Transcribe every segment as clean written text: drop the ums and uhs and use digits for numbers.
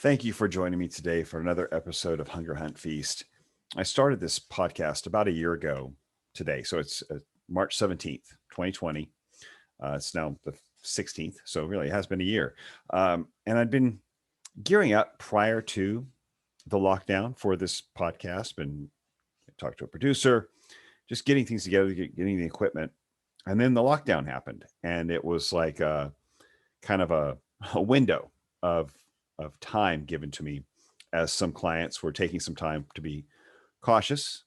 Thank you for joining me today for another episode of Hunger Hunt Feast. I started this podcast about a year ago today. So it's March 17th, 2020. It's now the 16th. So really, it has been a year. And I'd been gearing up prior to the lockdown for this podcast, been talked to a producer, just getting things together, getting the equipment. And then the lockdown happened. And it was like kind of a window of time given to me as some clients were taking some time to be cautious,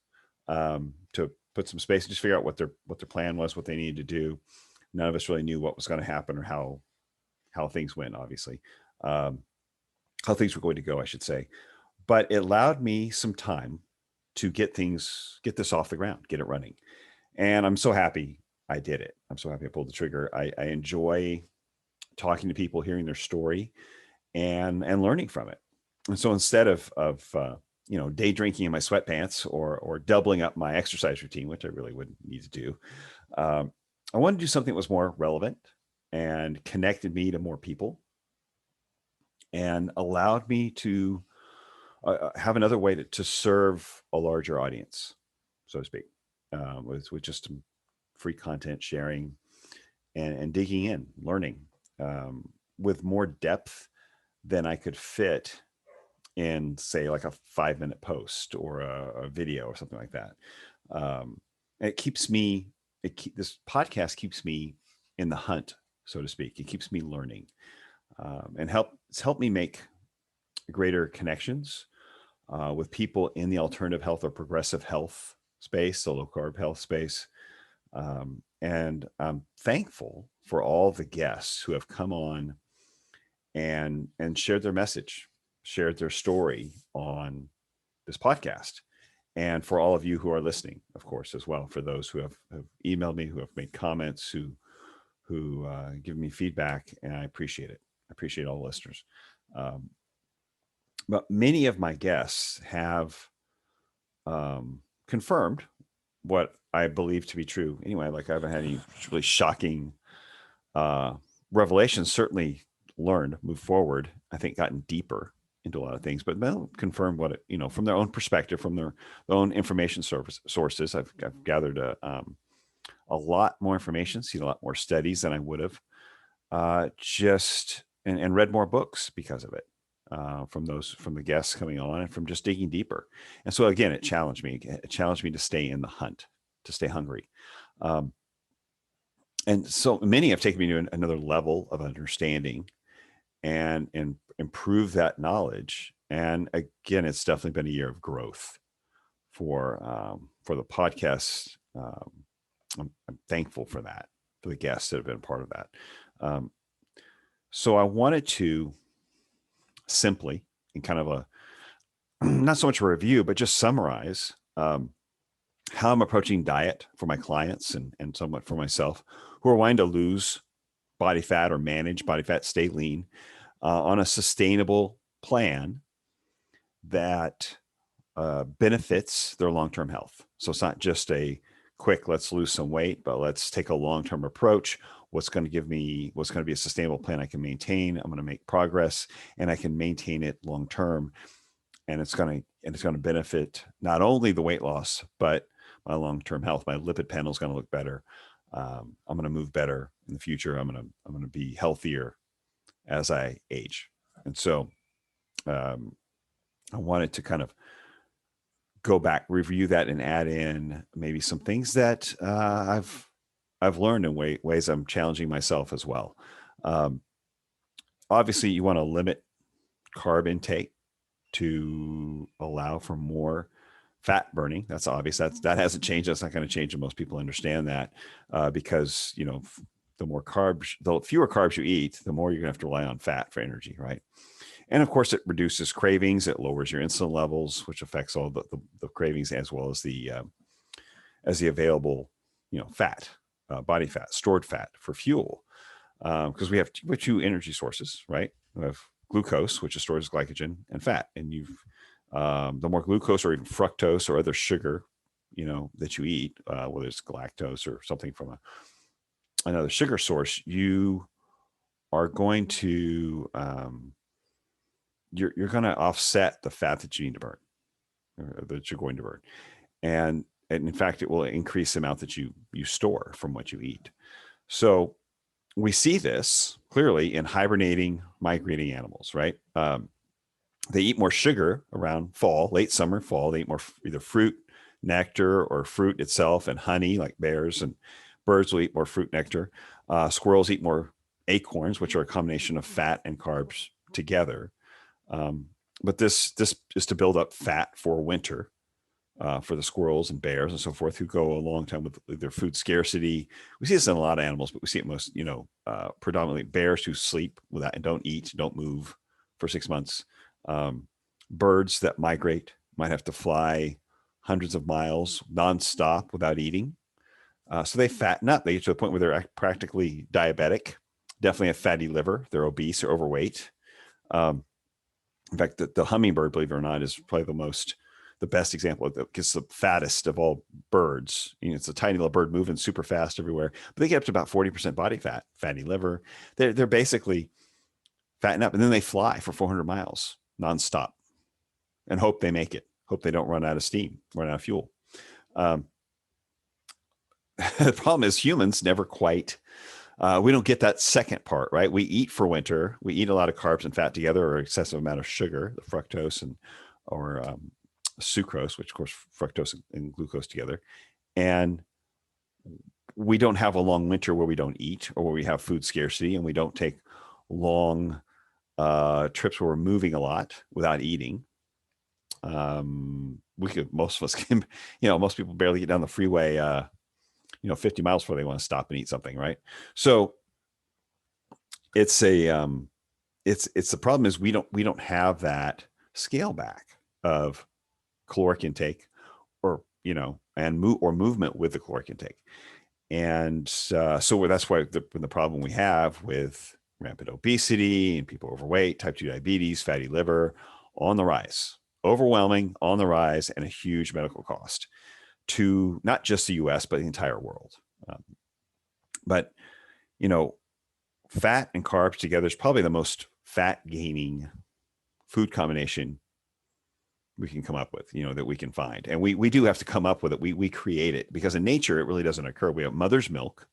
to put some space and just figure out what their plan was, what they needed to do. None of us really knew what was going to happen or how things went, obviously, um, how things were going to go, I should say. But it allowed me some time to get this off the ground, get it running. And I'm so happy I did it. I'm so happy I pulled the trigger. I enjoy talking to people, hearing their story, and learning from it. And so instead of day drinking in my sweatpants or doubling up my exercise routine, which I really wouldn't need to do, um, I wanted to do something that was more relevant and connected me to more people and allowed me to have another way to serve a larger audience, so to speak, with just some free content sharing and digging in, learning with more depth than I could fit in, say, like a 5-minute post or a video or something like that. It keeps me, this podcast keeps me in the hunt, so to speak. It keeps me learning and it's helped me make greater connections with people in the alternative health or progressive health space, the low carb health space. And I'm thankful for all the guests who have come on and shared their message, shared their story on this podcast. And for all of you who are listening, of course, as well, for those who have emailed me, who have made comments, who give me feedback, and I appreciate it. I appreciate all the listeners. Um, but many of my guests have confirmed what I believe to be true. Anyway, like I haven't had any really shocking uh, revelations. Certainly learned, moved forward. I think gotten deeper into a lot of things, but they'll confirm what it, from their own perspective, from their own information sources. I've gathered a lot more information, seen a lot more studies than I would have, just and read more books because of it. From the guests coming on and from just digging deeper. And so again, it challenged me. It challenged me to stay in the hunt, to stay hungry. Um, and so many have taken me to another level of understanding and improve that knowledge. And again, it's definitely been a year of growth for the podcast. I'm thankful for that, for the guests that have been a part of that. So I wanted to simply, in kind of a not so much a review, but just summarize how I'm approaching diet for my clients and somewhat for myself who are wanting to lose body fat or manage body fat, stay lean on a sustainable plan that benefits their long-term health. So it's not just a quick, let's lose some weight, but let's take a long-term approach. What's going to be a sustainable plan I can maintain. I'm going to make progress and I can maintain it long-term. And it's going to benefit not only the weight loss, but my long-term health. My lipid panel is going to look better. I'm going to move better in the future. I'm going to be healthier as I age. And so I wanted to kind of go back, review that, and add in maybe some things that I've learned in ways I'm challenging myself as well. Obviously, you want to limit carb intake to allow for more fat burning. That's obvious. That hasn't changed. That's not going to change, and most people understand that because the fewer carbs you eat, the more you're going to have to rely on fat for energy, right? And of course, it reduces cravings. It lowers your insulin levels, which affects all the cravings as well as the available, fat, body fat, stored fat for fuel. Because we have two energy sources, right? We have glucose, which is stored as glycogen, and fat. And the more glucose or even fructose or other sugar, that you eat, whether it's galactose or something from another sugar source, you are going to you're going to offset the fat that you need to burn, or that you're going to burn. And in fact, it will increase the amount that you store from what you eat. So we see this clearly in hibernating, migrating animals, right? They eat more sugar around fall, late summer, fall. They eat more either fruit, nectar, or fruit itself, and honey, like bears, and birds will eat more fruit, nectar. Squirrels eat more acorns, which are a combination of fat and carbs together. But this is to build up fat for winter, for the squirrels and bears and so forth, who go a long time with their food scarcity. We see this in a lot of animals, but we see it most, predominantly bears who sleep without and don't eat, don't move for 6 months. Birds that migrate might have to fly hundreds of miles nonstop without eating. So they fatten up. They get to the point where they're practically diabetic, definitely have fatty liver. They're obese or overweight. In fact, the hummingbird, believe it or not, is probably the best example of it's the fattest of all birds. It's a tiny little bird moving super fast everywhere, but they get up to about 40% body fat, fatty liver. They're basically fatten up, and then they fly for 400 miles nonstop and hope they make it. Hope they don't run out of steam, run out of fuel. The problem is humans never quite. We don't get that second part, right? We eat for winter. We eat a lot of carbs and fat together, or excessive amount of sugar, the fructose or sucrose, which of course fructose and glucose together. And we don't have a long winter where we don't eat, or where we have food scarcity, and we don't take long trips where we're moving a lot without eating. Most of us can, most people barely get down the freeway, 50 miles before they want to stop and eat something, right? So it's the problem is we don't have that scale back of caloric intake, or movement with the caloric intake. And so that's why the problem we have with rampant obesity and people overweight, type 2 diabetes, fatty liver, on the rise, overwhelming, on the rise, and a huge medical cost to not just the US, but the entire world. But fat and carbs together is probably the most fat gaining food combination we can come up with, that we can find. And we do have to come up with it. We create it, because in nature, it really doesn't occur. We have mother's milk,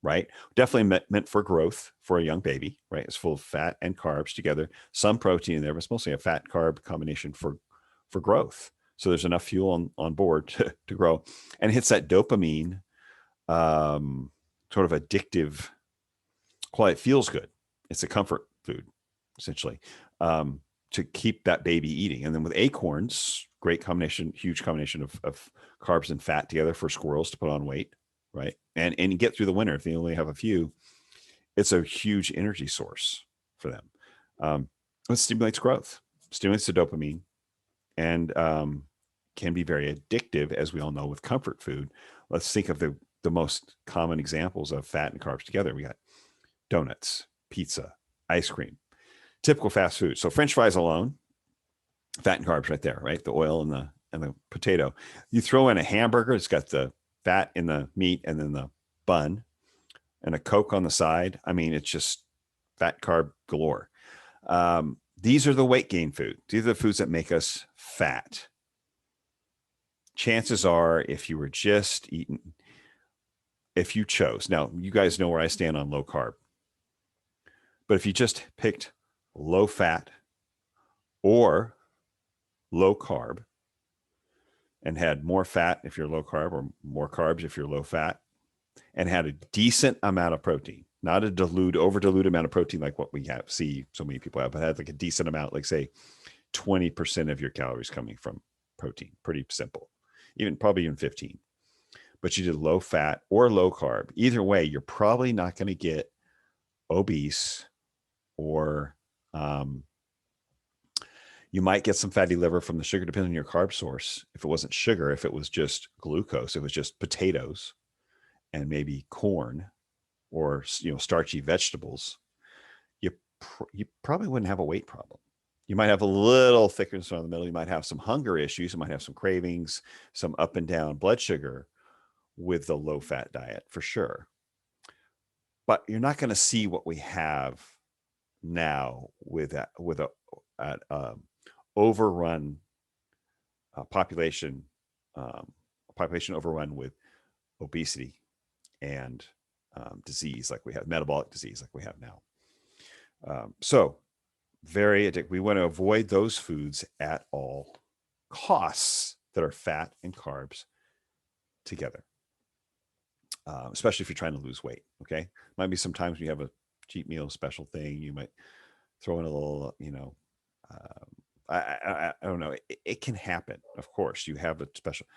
right? Definitely meant for growth for a young baby, right? It's full of fat and carbs together, some protein in there, but it's mostly a fat carb combination for growth. So there's enough fuel on board to grow, and it hits that dopamine, sort of addictive quality. It feels good. It's a comfort food, essentially, to keep that baby eating. And then with acorns, great combination, huge combination of carbs and fat together for squirrels to put on weight, right? And get through the winter. If they only have a few, it's a huge energy source for them. It stimulates growth, stimulates the dopamine, and can be very addictive, as we all know, with comfort food. Let's think of the most common examples of fat and carbs together. We got donuts, pizza, ice cream, typical fast food. So French fries alone, fat and carbs right there, right? The oil and the potato. You throw in a hamburger, it's got the fat in the meat and then the bun, and a Coke on the side. I mean, it's just fat carb galore. These are the weight gain food. These are the foods that make us fat. Chances are, if you were just eating, if you chose, now you guys know where I stand on low carb, but if you just picked low fat or low carb, and had more fat if you're low carb, or more carbs if you're low fat, and had a decent amount of protein, not a over dilute amount of protein like what we see so many people have, but had like a decent amount, like say 20% of your calories coming from protein. Pretty simple. Probably even 15. But you did low fat or low carb. Either way, you're probably not going to get obese, or you might get some fatty liver from the sugar, depending on your carb source. If it wasn't sugar, if it was just glucose, it was just potatoes and maybe corn, or starchy vegetables, you probably wouldn't have a weight problem. You might have a little thickness around the middle. You might have some hunger issues. You might have some cravings, some up and down blood sugar with the low fat diet, for sure. But you're not going to see what we have now with a at overrun population, um, population overrun with obesity and disease like we have, metabolic disease like we have now. So very addictive. We want to avoid those foods at all costs that are fat and carbs together, especially if you're trying to lose weight. Okay. Might be sometimes you have a cheat meal special thing. You might throw in a little, I don't know. It can happen. Of course, you have a special,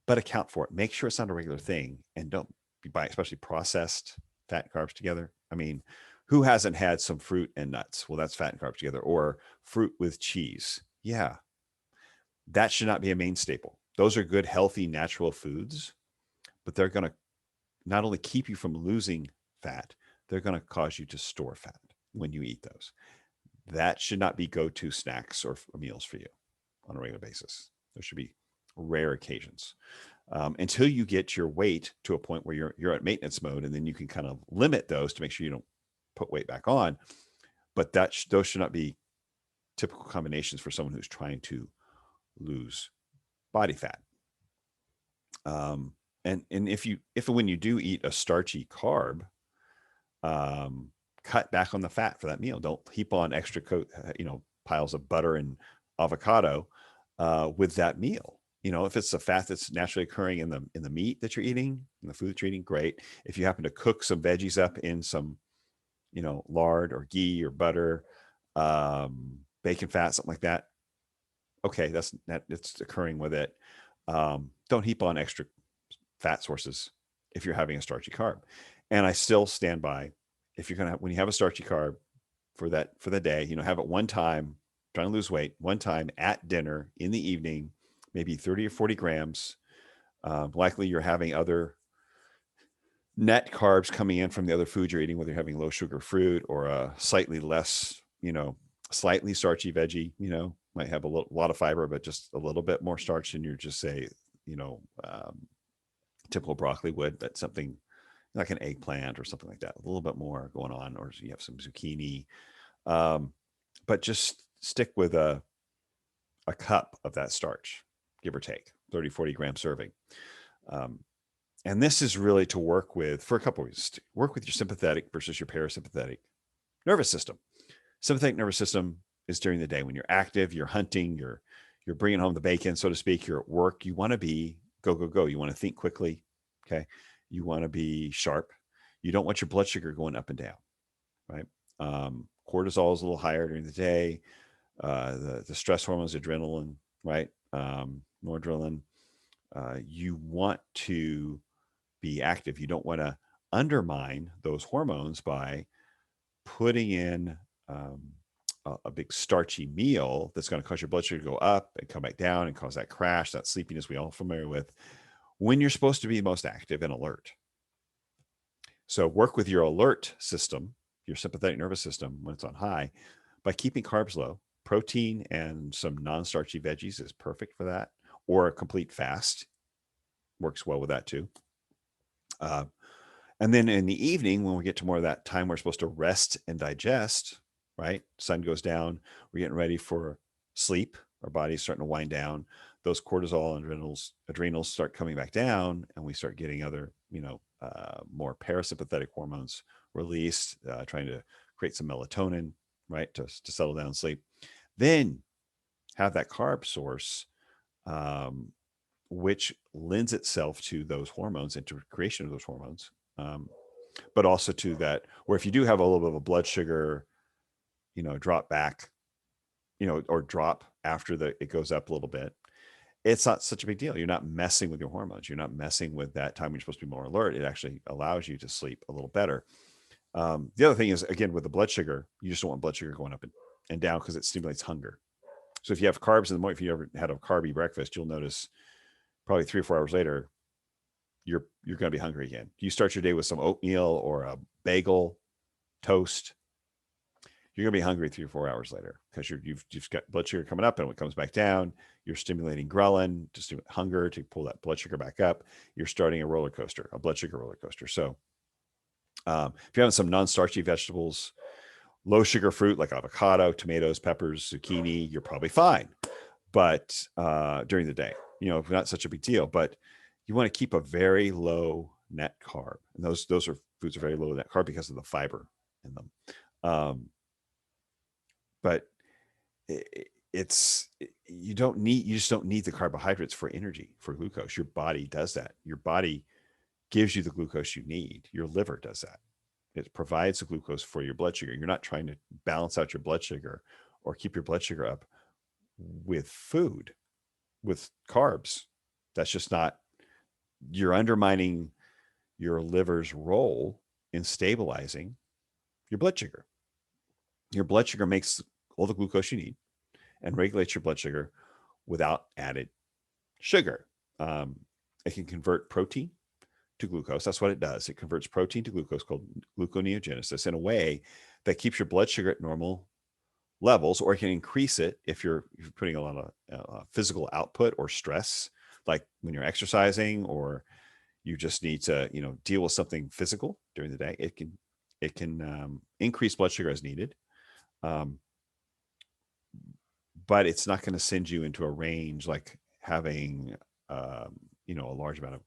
but account for it. Make sure it's not a regular thing, and don't be buying, especially processed fat and carbs together. I mean, who hasn't had some fruit and nuts? Well, that's fat and carbs together, or fruit with cheese. Yeah, that should not be a main staple. Those are good, healthy, natural foods, but they're going to not only keep you from losing fat, they're going to cause you to store fat when you eat those. That should not be go-to snacks or meals for you on a regular basis. There should be rare occasions until you get your weight to a point where you're at maintenance mode, and then you can kind of limit those to make sure you don't put weight back on. But those should not be typical combinations for someone who's trying to lose body fat. And if and when you do eat a starchy carb, cut back on the fat for that meal. Don't heap on extra piles of butter and avocado with that meal. If it's the fat that's naturally occurring in the meat that you're eating, in the food that you're eating, great. If you happen to cook some veggies up in some, lard or ghee or butter, bacon fat, something like that, okay, it's occurring with it. Don't heap on extra fat sources if you're having a starchy carb. And I still stand by, if you're when you have a starchy carb for the day, have it one time, trying to lose weight, one time at dinner in the evening, maybe 30 or 40 grams. Likely you're having other net carbs coming in from the other food you're eating, whether you're having low sugar fruit or a slightly less, slightly starchy veggie, might have a lot of fiber, but just a little bit more starch than you're just say, typical broccoli would. That's something like an eggplant or something like that, a little bit more going on, or you have some zucchini. But just stick with a cup of that starch, give or take 30, 40 gram serving. And this is really to work with for a couple of reasons. Work with your sympathetic versus your parasympathetic nervous system. Sympathetic nervous system is during the day when you're active, you're hunting, you're bringing home the bacon, so to speak. You're at work. You want to be go, go, go. You want to think quickly. Okay. You want to be sharp. You don't want your blood sugar going up and down, right? Cortisol is a little higher during the day. The stress hormones, adrenaline, right? Noradrenaline. You want to be active. You don't want to undermine those hormones by putting in a big starchy meal that's going to cause your blood sugar to go up and come back down and cause that crash, that sleepiness we all familiar with, when you're supposed to be most active and alert. So work with your alert system, your sympathetic nervous system when it's on high, by keeping carbs low. Protein and some non-starchy veggies is perfect for that, or a complete fast works well with that too. And then in the evening, when we get to more of that time we're supposed to rest and digest, right? Sun goes down, we're getting ready for sleep. Our body's starting to wind down. Those cortisol and adrenals start coming back down, and we start getting other, more parasympathetic hormones released, trying to create some melatonin, right, to settle down and sleep. Then have that carb source, which lends itself to those hormones and to creation of those hormones. But also to that, where if you do have a little bit of a blood sugar, drop back, or drop after it goes up a little bit, it's not such a big deal. You're not messing with your hormones. You're not messing with that time you're supposed to be more alert. It actually allows you to sleep a little better. The other thing is, again, with the blood sugar, you just don't want blood sugar going up and down because it stimulates hunger. So if you have carbs in the morning, if you ever had a carby breakfast, you'll notice probably 3 or 4 hours later, you're going to be hungry again. You start your day with some oatmeal or a bagel, toast, you're going to be hungry 3 or 4 hours later because you've got blood sugar coming up, and when it comes back down, you're stimulating ghrelin to stimulate hunger to pull that blood sugar back up. You're starting a roller coaster, a blood sugar roller coaster. So if you're having some non-starchy vegetables Low sugar fruit like avocado, tomatoes, peppers, zucchini, you're probably fine. But during the day, not such a big deal. But you want to keep a very low net carb, and those are foods are very low net carb because of the fiber in them. Um, but it's you just don't need the carbohydrates for energy, for glucose. Your body does that. Your body gives you the glucose you need. Your liver does that. It provides the glucose for your blood sugar. You're not trying to balance out your blood sugar or keep your blood sugar up with food, with carbs. That's just not, you're undermining your liver's role in stabilizing your blood sugar. Your blood sugar makes all the glucose you need and regulates your blood sugar without added sugar. It can convert protein to glucose. That's what it does. It converts protein to glucose, called gluconeogenesis, in a way that keeps your blood sugar at normal levels, or it can increase it if you're putting a lot of physical output or stress, like when you're exercising, or you just need to deal with something physical during the day. It can increase blood sugar as needed, but it's not going to send you into a range like having a large amount of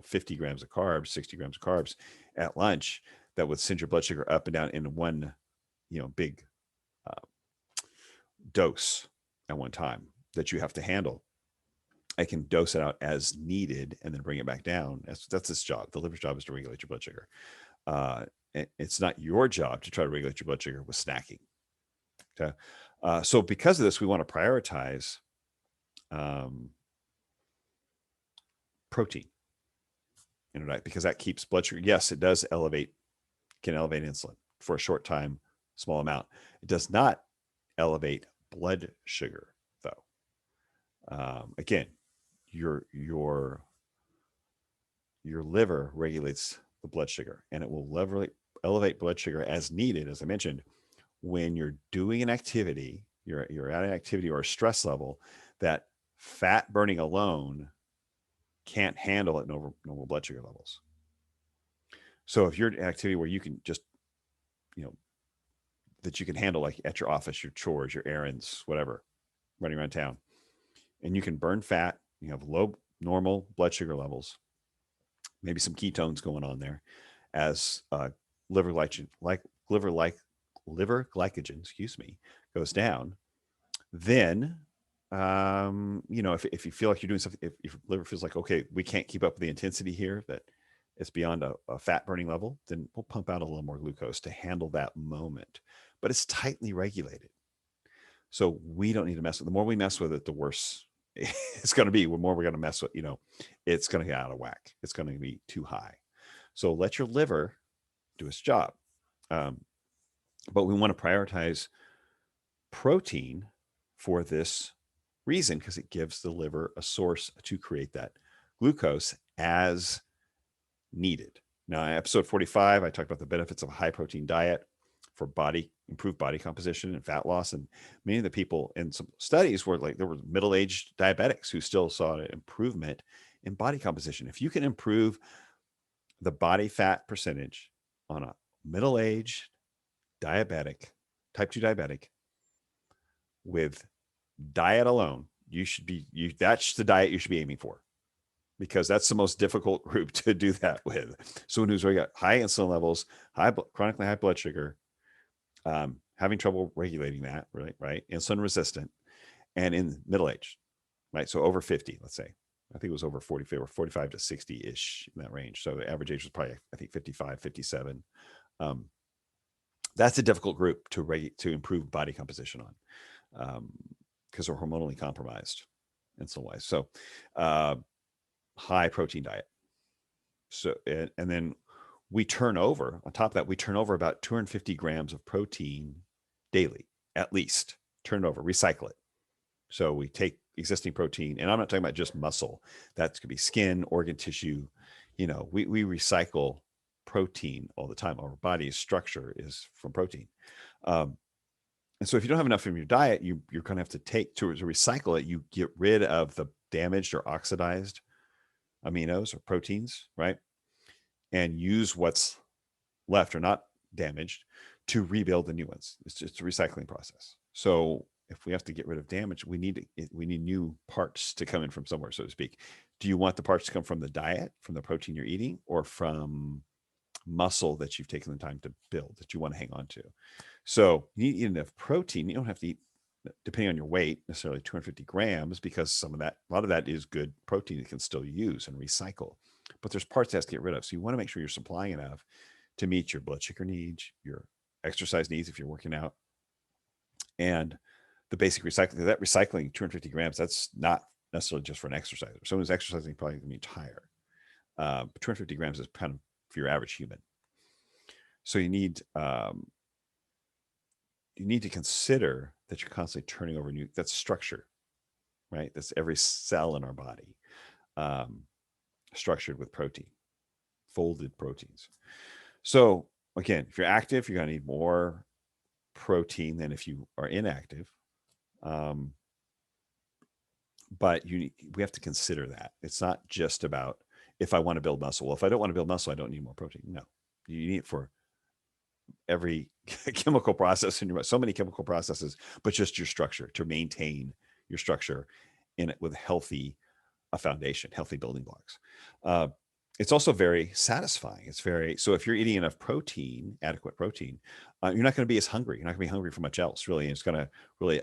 50 grams of carbs, 60 grams of carbs at lunch that would send your blood sugar up and down in one big dose at one time that you have to handle. I can dose it out as needed and then bring it back down. That's its job. The liver's job is to regulate your blood sugar. It's not your job to try to regulate your blood sugar with snacking. Okay. So because of this, we want to prioritize protein in a diet, because that keeps blood sugar. Yes, it does can elevate insulin for a short time, small amount. It does not elevate blood sugar, though. Again, your liver regulates the blood sugar, and it will elevate blood sugar as needed, as I mentioned, when you're doing an activity, you're at an activity or a stress level that fat burning alone can't handle at normal blood sugar levels. So if you're an activity where you can just, that you can handle, like at your office, your chores, your errands, whatever, running around town, and you can burn fat, you have low normal blood sugar levels, maybe some ketones going on there, as liver glycogen, goes down, then if you feel like you're doing something, if your liver feels like, okay, we can't keep up with the intensity here, that it's beyond a fat burning level, then we'll pump out a little more glucose to handle that moment. But it's tightly regulated, so we don't need to mess with it. The more we mess with it, the worse it's going to be. The more we're going to mess with, it's going to get out of whack. It's going to be too high. So let your liver do its job. But we want to prioritize protein for this reason, because it gives the liver a source to create that glucose as needed. Now, in episode 45, I talked about the benefits of a high protein diet for improved body composition and fat loss. And many of the people in some studies were there were middle-aged diabetics who still saw an improvement in body composition. If you can improve the body fat percentage on a middle-aged diabetic, type 2 diabetic, with diet alone, that's the diet you should be aiming for, because that's the most difficult group to do that with. Someone who's already got high insulin levels, chronically high blood sugar, having trouble regulating that, right? Insulin resistant, and in middle age, right? So over 50, let's say. I think it was over 45 to 60-ish, in that range. So the average age was probably, I think, 55, 57. That's a difficult group to improve body composition on, because they're hormonally compromised insulin-wise. So high protein diet. So and then we turn over, on top of that, we turn over about 250 grams of protein daily, at least. Turn it over, recycle it. So we take existing protein, and I'm not talking about just muscle. That could be skin, organ tissue. We recycle protein all the time. Our body's structure is from protein. And so if you don't have enough in your diet, you're going to have to to recycle it. You get rid of the damaged or oxidized aminos or proteins, right? And use what's left or not damaged to rebuild the new ones. It's just a recycling process. So if we have to get rid of damage, we need new parts to come in from somewhere, so to speak. Do you want the parts to come from the diet, from the protein you're eating, or from muscle that you've taken the time to build that you want to hang on to? So you need to eat enough protein. You don't have to eat, depending on your weight, necessarily 250 grams, because a lot of that is good protein you can still use and recycle. But there's parts that has to get rid of. So you want to make sure you're supplying enough to meet your blood sugar needs, your exercise needs if you're working out, and the basic recycling. That recycling 250 grams, that's not necessarily just for an exerciser. Someone who's exercising probably going to be tired. 250 grams is kind of for your average human. So you need to consider that you're constantly turning over that's structure, right? That's every cell in our body structured with protein, folded proteins. So again, if you're active, you're going to need more protein than if you are inactive. But we have to consider that. It's not just about if I want to build muscle. Well, if I don't want to build muscle, I don't need more protein. No, you need it for every chemical process in your body. So many chemical processes, but just your structure, to maintain your structure in it with a foundation, healthy building blocks. It's also very satisfying. So if you're eating enough protein, adequate protein, you're not going to be as hungry. You're not going to be hungry for much else, really. And it's going to really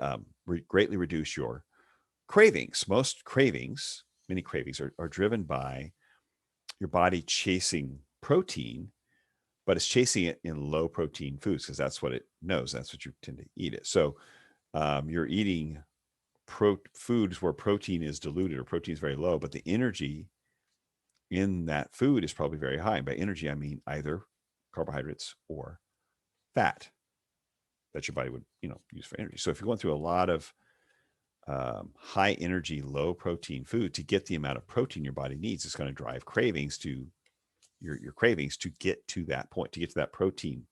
greatly reduce your cravings. Many cravings are driven by your body chasing protein, but it's chasing it in low protein foods because that's what it knows. That's what you tend to eat it. So you're eating foods where protein is diluted or protein is very low, but the energy in that food is probably very high. And by energy, I mean either carbohydrates or fat that your body would use for energy. So if you're going through a lot of high energy, low protein food, to get the amount of protein your body needs, it's going to drive cravings to your cravings to get to that point, to get to that protein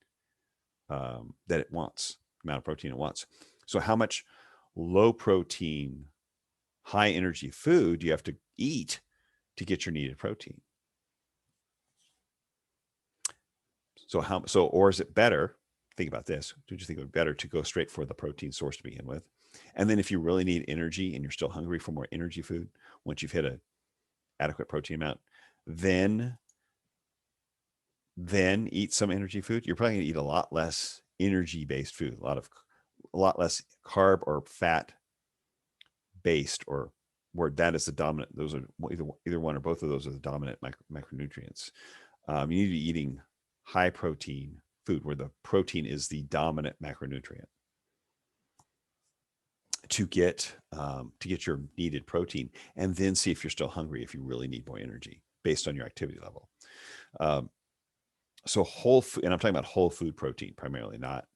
that it wants, amount of protein it wants. So how much low protein, high energy food do you have to eat to get your needed protein? Or is it better? Think about this. Don't you think it would be better to go straight for the protein source to begin with? And then if you really need energy and you're still hungry for more energy food, once you've hit an adequate protein amount, then eat some energy food. You're probably going to eat a lot less energy-based food, a lot less carb or fat-based, or where that is the dominant. Those are either one or both of those are the dominant macronutrients. You need to be eating high protein food where the protein is the dominant macronutrient to get your needed protein, and then see if you're still hungry, if you really need more energy based on your activity level. So whole food, and I'm talking about whole food protein primarily, not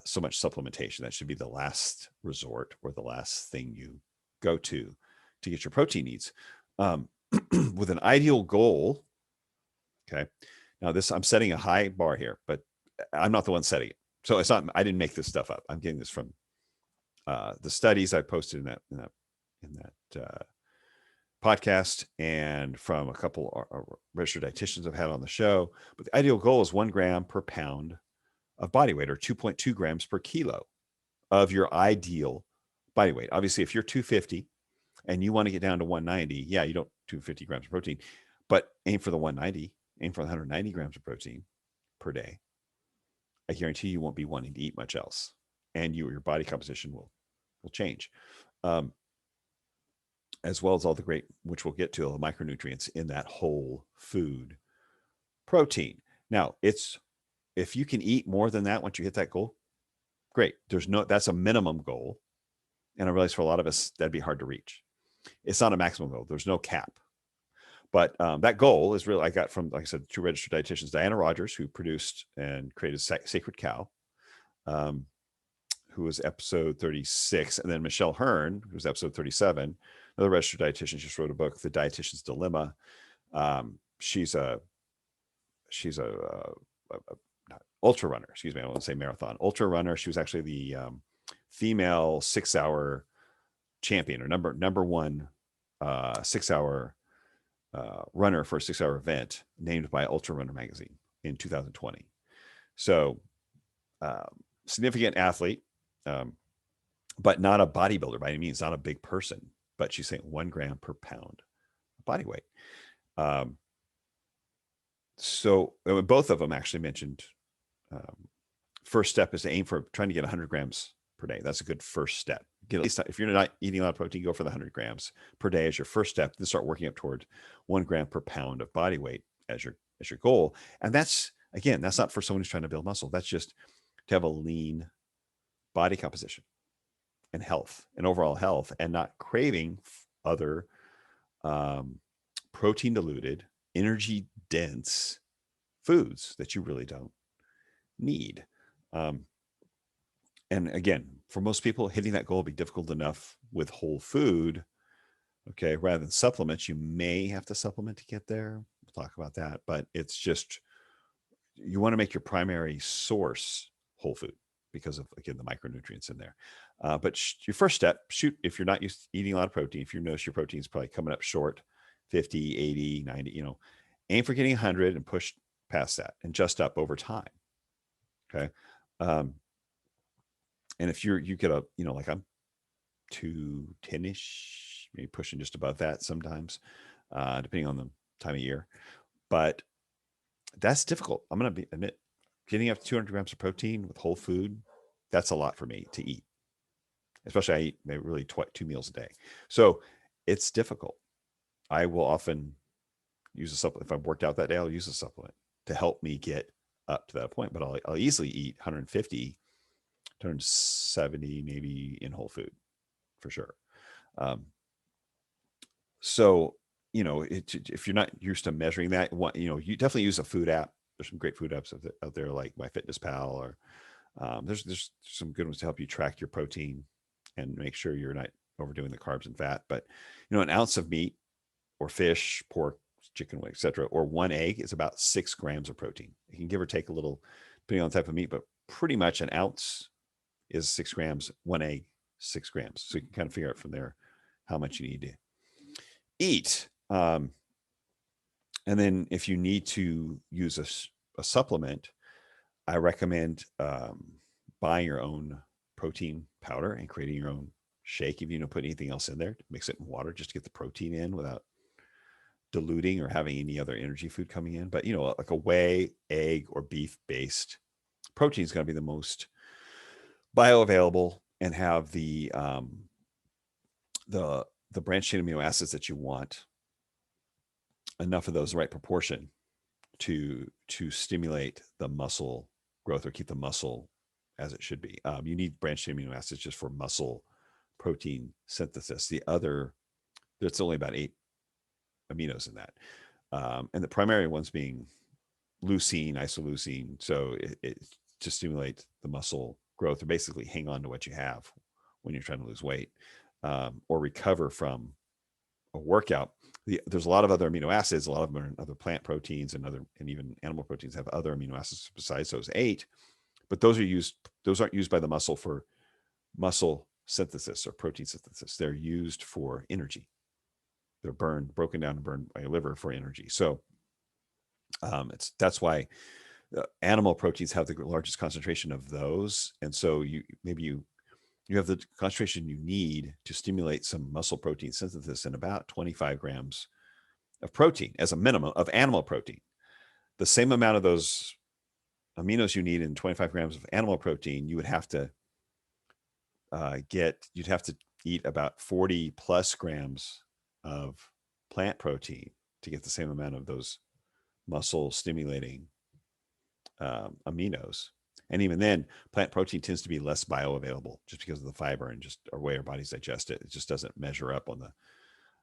so much supplementation. That should be the last resort or the last thing you go to get your protein needs. With an ideal goal, okay. Now I'm setting a high bar here, but I'm not the one setting it. So it's not, I didn't make this stuff up. I'm getting this from the studies I posted in that podcast, and from a couple of registered dietitians I've had on the show. But the ideal goal is 1 gram per pound of body weight, or 2.2 grams per kilo of your ideal body weight. Obviously, if you're 250 and you want to get down to 190, yeah, you don't 250 grams of protein, but aim for the 190, aim for 190 grams of protein per day. I guarantee you won't be wanting to eat much else, and your body composition will change. As well as all the great, which we'll get to, all the micronutrients in that whole food protein. Now, if you can eat more than that once you hit that goal, great. That's a minimum goal. And I realize for a lot of us, that'd be hard to reach. It's not a maximum goal. There's no cap. But that goal is really, I got from, like I said, 2 registered dietitians, Diana Rogers, who produced and created Sacred Cow, who was episode 36, and then Michelle Hearn, who was episode 37, another registered dietitian. Just wrote a book, The Dietitian's Dilemma. She's a ultra runner. Excuse me, I want to say marathon. Ultra runner. She was actually the female 6-hour champion, or number one 6-hour runner for a 6-hour event, named by Ultra Runner magazine in 2020. So significant athlete, but not a bodybuilder by any means, not a big person, but she's saying 1 gram per pound body weight. So both of them actually mentioned first step is to aim for trying to get 100 grams per day. That's a good first step. Get at least, if you're not eating a lot of protein, go for the 100 grams per day as your first step. Then start working up toward 1 gram per pound of body weight as your goal. And that's, again, that's not for someone who's trying to build muscle. That's just to have a lean body composition and health and overall health, and not craving other protein diluted, energy dense foods that you really don't need. And again, for most people, hitting that goal will be difficult enough with whole food. Okay, rather than supplements, you may have to supplement to get there. We'll talk about that, but it's just, you want to make your primary source whole food because of, again, the micronutrients in there. But your first step, shoot, if you're not used to eating a lot of protein, if you notice your protein is probably coming up short, 50, 80, 90, aim for getting 100 and push past that and just up over time. Okay. And if you get a, like I'm 210-ish, maybe pushing just above that sometimes, depending on the time of year. But that's difficult. I'm going to admit, getting up to 200 grams of protein with whole food, that's a lot for me to eat. Especially I eat maybe really 2 meals a day. So it's difficult. I will often use a supplement. If I've worked out that day, I'll use a supplement to help me get up to that point. But I'll easily eat 150, 170 maybe in whole food for sure. So, if you're not used to measuring that, you definitely use a food app. There's some great food apps out there like MyFitnessPal, or there's some good ones to help you track your protein and make sure you're not overdoing the carbs and fat. But, an ounce of meat or fish, pork, chicken, et cetera, or 1 egg is about 6 grams of protein. It can give or take a little depending on the type of meat, but pretty much an ounce is 6 grams, 1 egg, 6 grams. So you can kind of figure out from there how much you need to eat. And then if you need to use a supplement, I recommend buying your own protein powder and creating your own shake. If you don't put anything else in there, mix it in water just to get the protein in without diluting or having any other energy food coming in. But, like a whey, egg, or beef based protein is going to be the most bioavailable and have the branched chain amino acids that you want, enough of those the right proportion to stimulate the muscle growth or keep the muscle as it should be. You need branched chain amino acids just for muscle protein synthesis. There's only about 8 aminos in that. And the primary ones being leucine, isoleucine. So it to stimulate the muscle growth, or basically hang on to what you have when you're trying to lose weight, or recover from a workout. There's a lot of other amino acids. A lot of them are in other plant proteins and even animal proteins have other amino acids besides those 8, but those aren't used by the muscle for muscle synthesis or protein synthesis. They're used for energy. They're broken down and burned by your liver for energy. So that's why animal proteins have the largest concentration of those. And so you have the concentration you need to stimulate some muscle protein synthesis in about 25 grams of protein as a minimum of animal protein. The same amount of those aminos you need in 25 grams of animal protein, you would have to you'd have to eat about 40 plus grams of plant protein to get the same amount of those muscle stimulating aminos. And even then, plant protein tends to be less bioavailable just because of the fiber and just our way our bodies digest it. It just doesn't measure up on the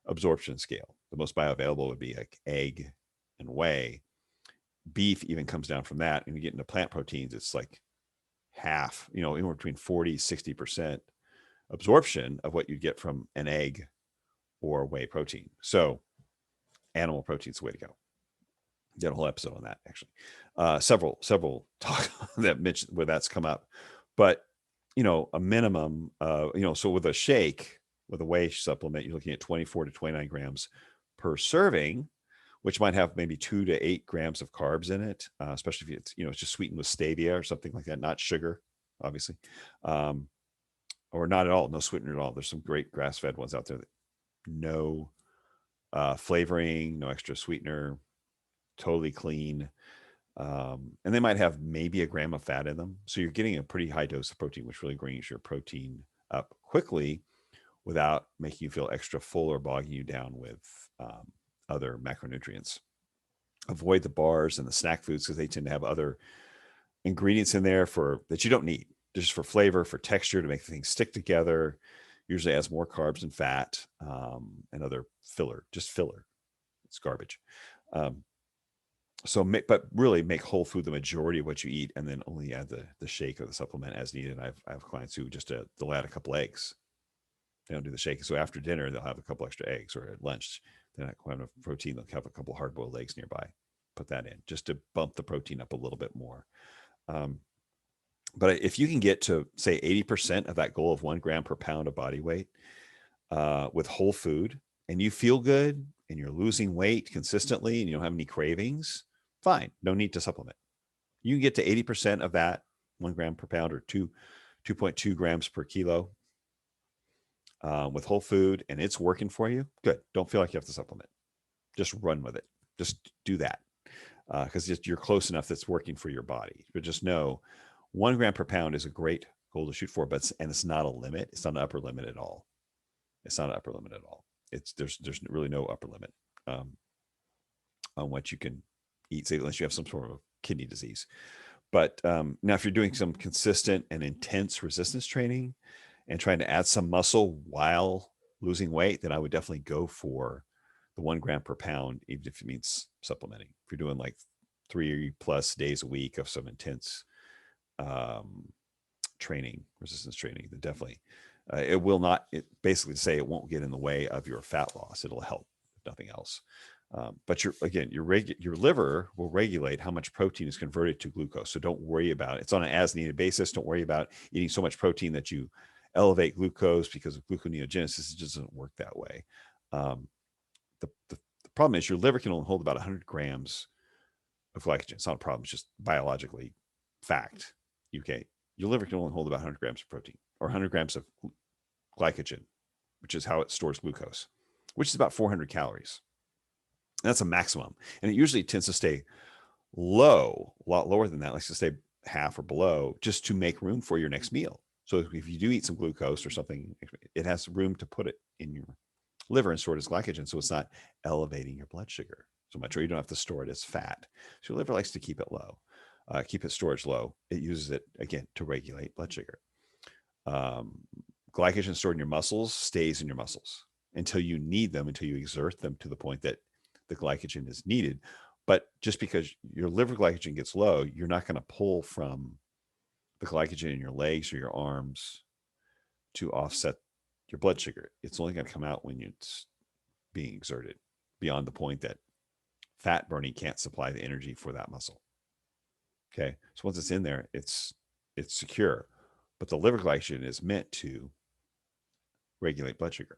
absorption scale. The most bioavailable would be like egg and whey. Beef even comes down from that. And you get into plant proteins, it's like half, anywhere between 40, 60% absorption of what you get from an egg or whey protein. So animal protein is the way to go. Did a whole episode on that, actually. Several talk that mentioned where that's come up, but a minimum, so with a shake, with a whey supplement, you're looking at 24 to 29 grams per serving, which might have maybe 2 to 8 grams of carbs in it, especially if it's, it's just sweetened with stevia or something like that, not sugar, obviously, um, or not at all, no sweetener at all. There's some great grass-fed ones out there that no flavoring, no extra sweetener, totally clean. And they might have maybe a gram of fat in them. So you're getting a pretty high dose of protein, which really brings your protein up quickly without making you feel extra full or bogging you down with other macronutrients. Avoid the bars and the snack foods because they tend to have other ingredients in there that you don't need, just for flavor, for texture, to make things stick together. Usually has more carbs and fat, and other filler, just filler. It's garbage. But really make whole food the majority of what you eat, and then only add the shake or the supplement as needed. I have clients who just they'll add a couple eggs. They don't do the shake. So after dinner, they'll have a couple extra eggs, or at lunch, they're not quite enough protein. They'll have a couple hard-boiled eggs nearby. Put that in just to bump the protein up a little bit more. But if you can get to, say, 80% of that goal of 1 gram per pound of body weight with whole food, and you feel good and you're losing weight consistently and you don't have any cravings, fine. No need to supplement. You can get to 80% of that 1 gram per pound, or 2.2 grams per kilo with whole food, and it's working for you. Good. Don't feel like you have to supplement. Just run with it. Just do that because you're close enough that's working for your body. But just know 1 gram per pound is a great goal to shoot for, and it's not a limit. It's not an upper limit at all. It's not an upper limit at all. There's really no upper limit on what you can eat, say, unless you have some sort of kidney disease. But now, if you're doing some consistent and intense resistance training and trying to add some muscle while losing weight, then I would definitely go for the 1 gram per pound, even if it means supplementing. If you're doing like 3+ days a week of some intense resistance training, then definitely it will not. It basically say it won't get in the way of your fat loss. It'll help, if nothing else. But your liver will regulate how much protein is converted to glucose. So don't worry about it. It's on an as-needed basis. Don't worry about eating so much protein that you elevate glucose because of gluconeogenesis. It just doesn't work that way. The problem is your liver can only hold about 100 grams of glycogen. It's not a problem. It's just biologically fact. Okay. Your liver can only hold about 100 grams of protein, or 100 grams of glycogen, which is how it stores glucose, which is about 400 calories. And that's a maximum. And it usually tends to stay low, a lot lower than that, likes to stay half or below, just to make room for your next meal. So if you do eat some glucose or something, it has room to put it in your liver and store it as glycogen, so it's not elevating your blood sugar so much, or you don't have to store it as fat. So your liver likes to keep it low, keep its storage low. It uses it, again, to regulate blood sugar. Glycogen stored in your muscles stays in your muscles until you need them, until you exert them to the point that the glycogen is needed. But just because your liver glycogen gets low, you're not going to pull from the glycogen in your legs or your arms to offset your blood sugar. It's only going to come out when it's being exerted beyond the point that fat burning can't supply the energy for that muscle. Okay. So once it's in there, it's secure, but the liver glycogen is meant to regulate blood sugar.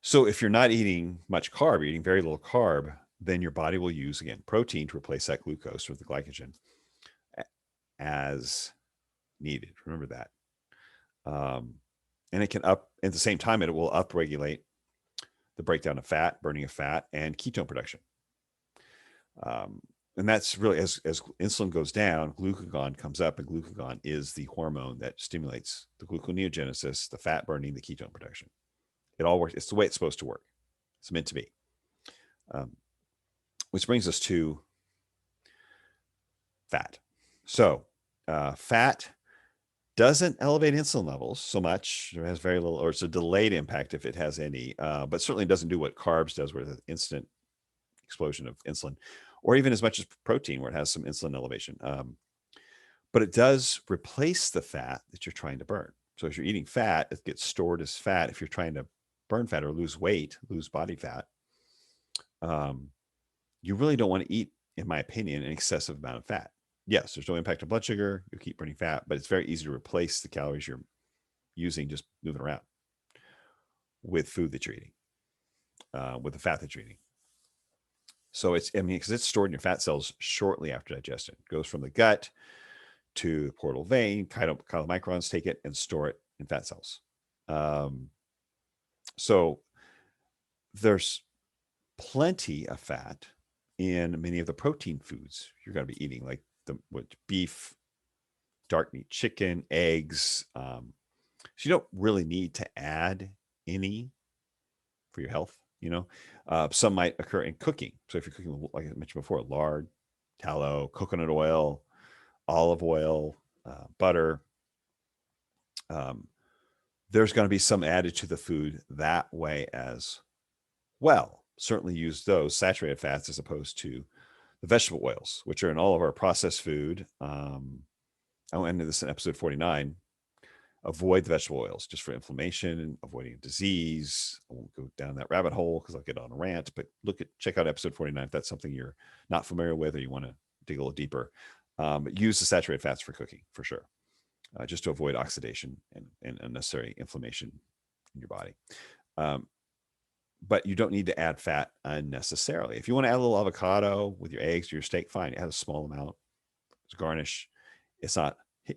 So if you're not eating much carb, you're eating very little carb, then your body will use, again, protein to replace that glucose or the glycogen as needed. Remember that. And it can at the same time, it will upregulate the breakdown of fat, burning of fat, and ketone production. And that's really, as insulin goes down, glucagon comes up, and glucagon is the hormone that stimulates the gluconeogenesis, the fat burning, the ketone production. It all works. It's the way it's supposed to work. It's meant to be. Which brings us to fat. So fat doesn't elevate insulin levels so much. It has very little, or it's a delayed impact if it has any, but certainly doesn't do what carbs does, where the instant explosion of insulin, or even as much as protein, where it has some insulin elevation. But it does replace the fat that you're trying to burn. So if you're eating fat, it gets stored as fat. If you're trying to burn fat or lose weight, lose body fat, you really don't want to eat, in my opinion, an excessive amount of fat. Yes, there's no impact on blood sugar. You'll keep burning fat, but it's very easy to replace the calories you're using just moving around with food that you're eating, with the fat that you're eating. So because it's stored in your fat cells shortly after digestion. It goes from the gut to the portal vein. Chylomicrons take it and store it in fat cells. So there's plenty of fat in many of the protein foods you're going to be eating, like beef, dark meat, chicken, eggs. So you don't really need to add any for your health. Some might occur in cooking. So if you're cooking, like I mentioned before, lard, tallow, coconut oil, olive oil, butter, there's going to be some added to the food that way as well. Certainly use those saturated fats as opposed to the vegetable oils, which are in all of our processed food. I'll end this in episode 49. Avoid the vegetable oils just for inflammation and avoiding disease. I won't go down that rabbit hole because I'll get on a rant, but check out episode 49 if that's something you're not familiar with or you want to dig a little deeper. But use the saturated fats for cooking for sure, just to avoid oxidation and unnecessary inflammation in your body. But you don't need to add fat unnecessarily. If you want to add a little avocado with your eggs or your steak, fine. Add a small amount as garnish. It's not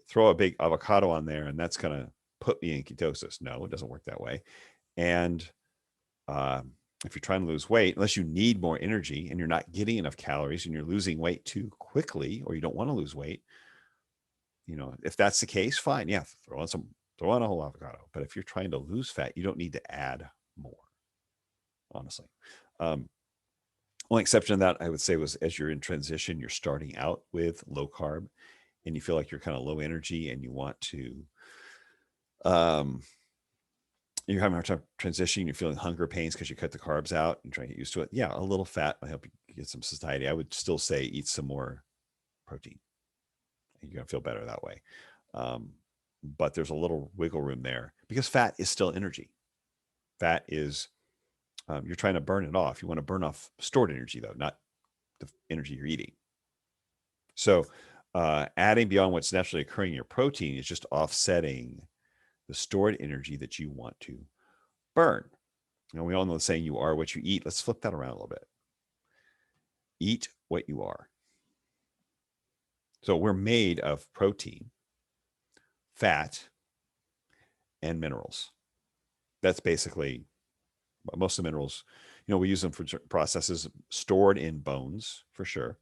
throw a big avocado on there and that's going to put me in ketosis. No, it doesn't work that way. And if you're trying to lose weight, unless you need more energy and you're not getting enough calories and you're losing weight too quickly, or you don't want to lose weight, if that's the case, fine. Yeah, throw on a whole avocado. But if you're trying to lose fat, you don't need to add more, honestly. Only exception to that, I would say, was as you're in transition, you're starting out with low carb and you feel like you're kind of low energy and you want to, you're having a hard time transitioning, you're feeling hunger pains because you cut the carbs out and trying to get used to it. Yeah, a little fat might help you get some satiety. I would still say eat some more protein. You're going to feel better that way. But there's a little wiggle room there because fat is still energy. Fat is, you're trying to burn it off. You want to burn off stored energy though, not the energy you're eating. So adding beyond what's naturally occurring in your protein is just offsetting the stored energy that you want to burn. We all know the saying, you are what you eat. Let's flip that around a little bit. Eat what you are. So we're made of protein, fat, and minerals. That's basically most of the minerals. We use them for processes stored in bones for sure.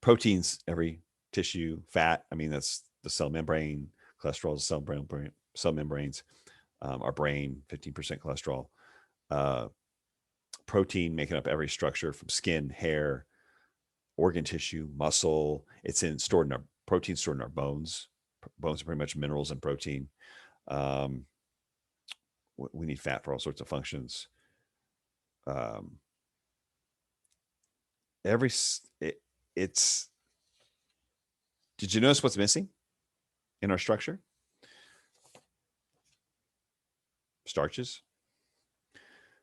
Proteins, every tissue. Fat, that's the cell membrane. Cholesterol is cell membranes. Our brain, 15% cholesterol. Protein making up every structure from skin, hair, organ tissue, muscle. It's stored in our bones. Bones are pretty much minerals and protein. We need fat for all sorts of functions. Did you notice what's missing in our structure? Starches.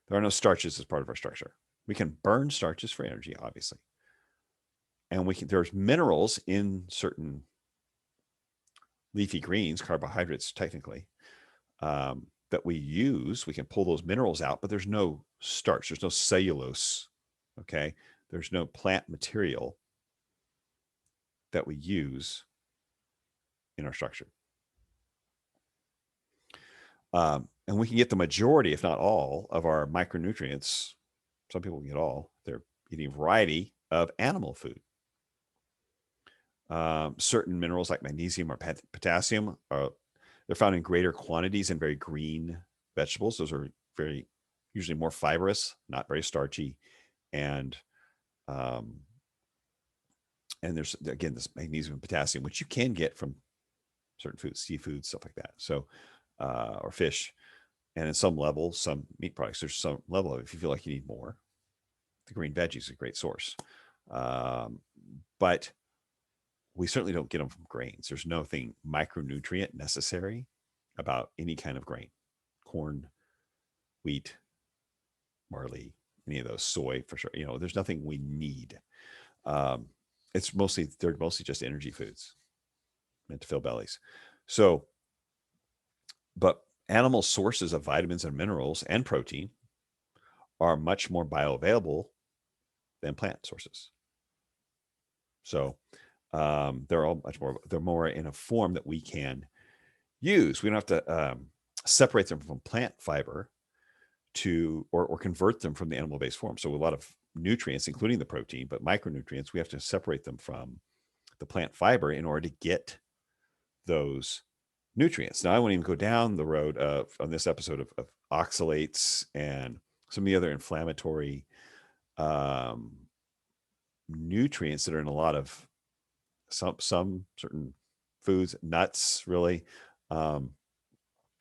There are no starches as part of our structure. We can burn starches for energy, obviously. And there's minerals in certain leafy greens, carbohydrates technically, that we use. We can pull those minerals out, but there's no starch. There's no cellulose. Okay. There's no plant material that we use in our structure. And we can get the majority, if not all, of our micronutrients. Some people get all. They're eating a variety of animal food. Certain minerals like magnesium or potassium, they're found in greater quantities in very green vegetables. Those are usually more fibrous, not very starchy. And there's, again, this magnesium and potassium, which you can get from certain foods, seafood, stuff like that. So, or fish. And in some level, some meat products, there's some level of, if you feel like you need more, the green veggies is a great source. But we certainly don't get them from grains. There's nothing micronutrient necessary about any kind of grain, corn, wheat, barley, any of those, soy for sure. There's nothing we need. They're mostly just energy foods meant to fill bellies. So, but animal sources of vitamins and minerals and protein are much more bioavailable than plant sources. So they're all they're more in a form that we can use. We don't have to separate them from plant fiber or convert them from the animal-based form. So a lot of nutrients, including the protein, but micronutrients, we have to separate them from the plant fiber in order to get those nutrients. Now, I won't even go down the road on this episode of oxalates and some of the other inflammatory nutrients that are in a lot of some certain foods, nuts, really,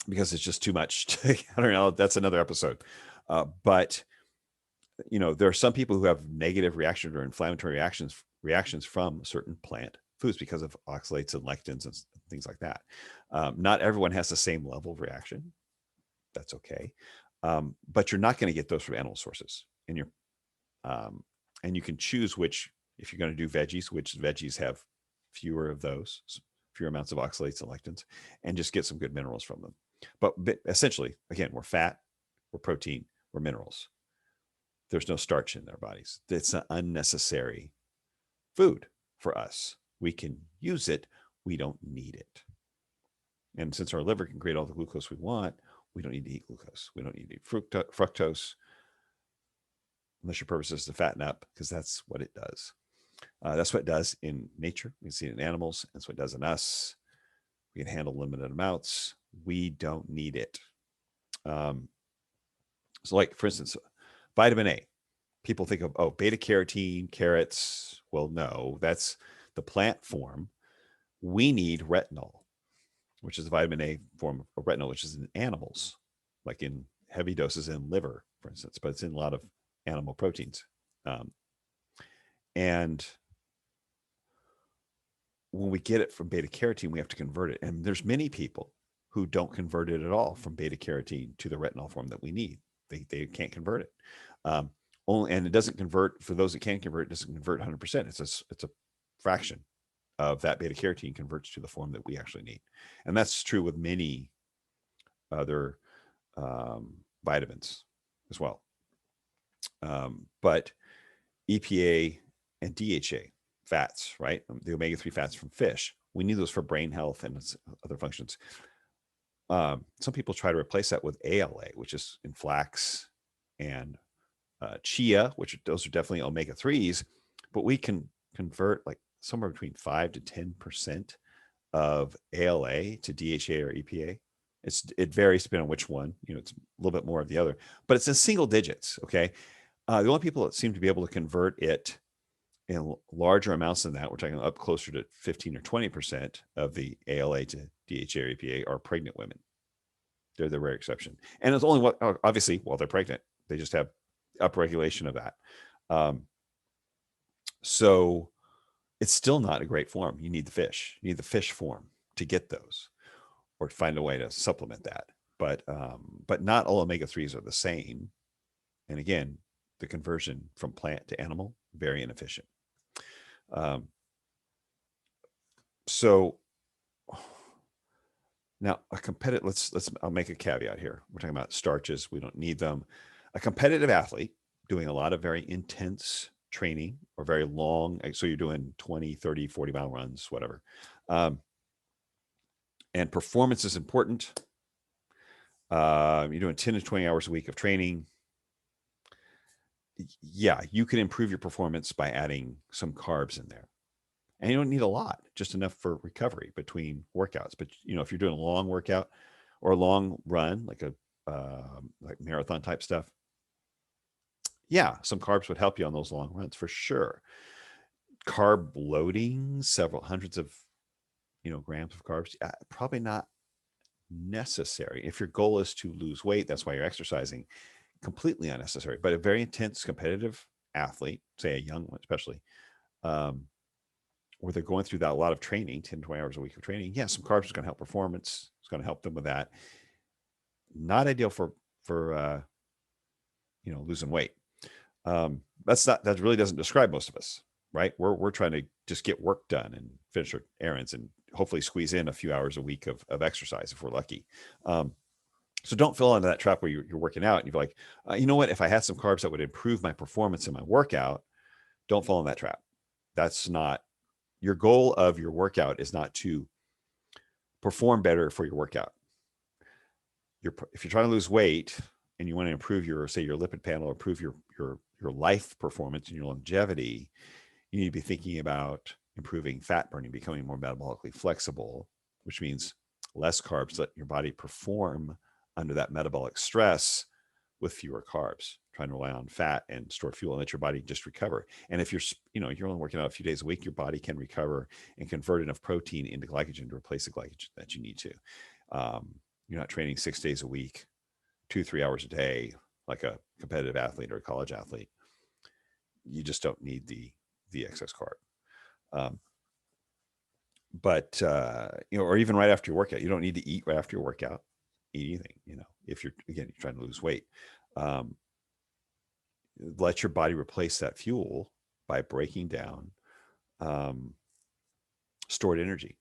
because it's just too much. I don't know. That's another episode. But there are some people who have negative reactions or inflammatory reactions from certain plant foods because of oxalates and lectins and things like that. Not everyone has the same level of reaction. That's okay. But you're not going to get those from animal sources and you can choose if you're going to do veggies, which veggies have fewer of those, fewer amounts of oxalates and lectins, and just get some good minerals from them. But essentially, again, we're fat, we're protein, we're minerals. There's no starch in their bodies. It's an unnecessary food for us. We can use it. We don't need it. And since our liver can create all the glucose we want, we don't need to eat glucose. We don't need to eat fructose, unless your purpose is to fatten up, because that's what it does. That's what it does in nature. We can see it in animals. That's what it does in us. We can handle limited amounts. We don't need it. So like, for instance, vitamin A. People think of, beta carotene, carrots. Well, no, that's the plant form. We need retinol, which is the vitamin A form of retinol, which is in animals, like in heavy doses in liver, for instance, but it's in a lot of animal proteins. And when we get it from beta carotene, we have to convert it. And there's many people who don't convert it at all from beta carotene to the retinol form that we need. They can't convert it. And it doesn't convert, for those that can convert, it doesn't convert 100%. It's a fraction of that beta carotene converts to the form that we actually need. And that's true with many other vitamins as well. But EPA and DHA fats, right? The omega-3 fats from fish. We need those for brain health and other functions. Some people try to replace that with ALA, which is in flax and chia, which those are definitely omega-3s, but we can convert like somewhere between 5 to 10% of ALA to DHA or EPA. It varies depending on which one. It's a little bit more of the other, but it's in single digits. Okay. The only people that seem to be able to convert it in larger amounts than that, we're talking up closer to 15 or 20% of the ALA to DHA or EPA, are pregnant women. They're the rare exception. And it's only obviously, while they're pregnant, they just have upregulation of that. So it's still not a great form. You need the fish. You need the fish form to get those, or to find a way to supplement that. But not all omega-3s are the same. And again, the conversion from plant to animal, very inefficient. So now a competitive, I'll make a caveat here. We're talking about starches. We don't need them. A competitive athlete doing a lot of very intense training or very long. So you're doing 20, 30, 40 mile runs, whatever. And performance is important. You're doing 10 to 20 hours a week of training. Yeah, you can improve your performance by adding some carbs in there. And you don't need a lot, just enough for recovery between workouts. But if you're doing a long workout or a long run, like like marathon type stuff, yeah, some carbs would help you on those long runs for sure. Carb loading, several hundreds of grams of carbs, probably not necessary. If your goal is to lose weight, that's why you're exercising. Completely unnecessary. But a very intense competitive athlete, say a young one especially, where they're going through that a lot of training, 10, 20 hours a week of training, yeah, some carbs is going to help performance. It's going to help them with that. Not ideal for losing weight. That really doesn't describe most of us, right? We're trying to just get work done and finish our errands and hopefully squeeze in a few hours a week of exercise if we're lucky. So don't fall into that trap where you're working out and you're like, you know what? If I had some carbs that would improve my performance in my workout, Don't fall in that trap. That's not your goal of your workout is not to perform better for your workout. If you're trying to lose weight and you want to improve your, say, your lipid panel, or improve your life performance and your longevity, you need to be thinking about improving fat burning, becoming more metabolically flexible, which means less carbs, let your body perform under that metabolic stress with fewer carbs, trying to rely on fat and store fuel and let your body just recover. And if you're only working out a few days a week, your body can recover and convert enough protein into glycogen to replace the glycogen that you need to. You're not training 6 days a week, 2-3 hours a day, like a competitive athlete or a college athlete. You just don't need the excess carb. But or even right after your workout, you don't need to eat right after your workout. Eat anything, if you're trying to lose weight. Let your body replace that fuel by breaking down stored energy,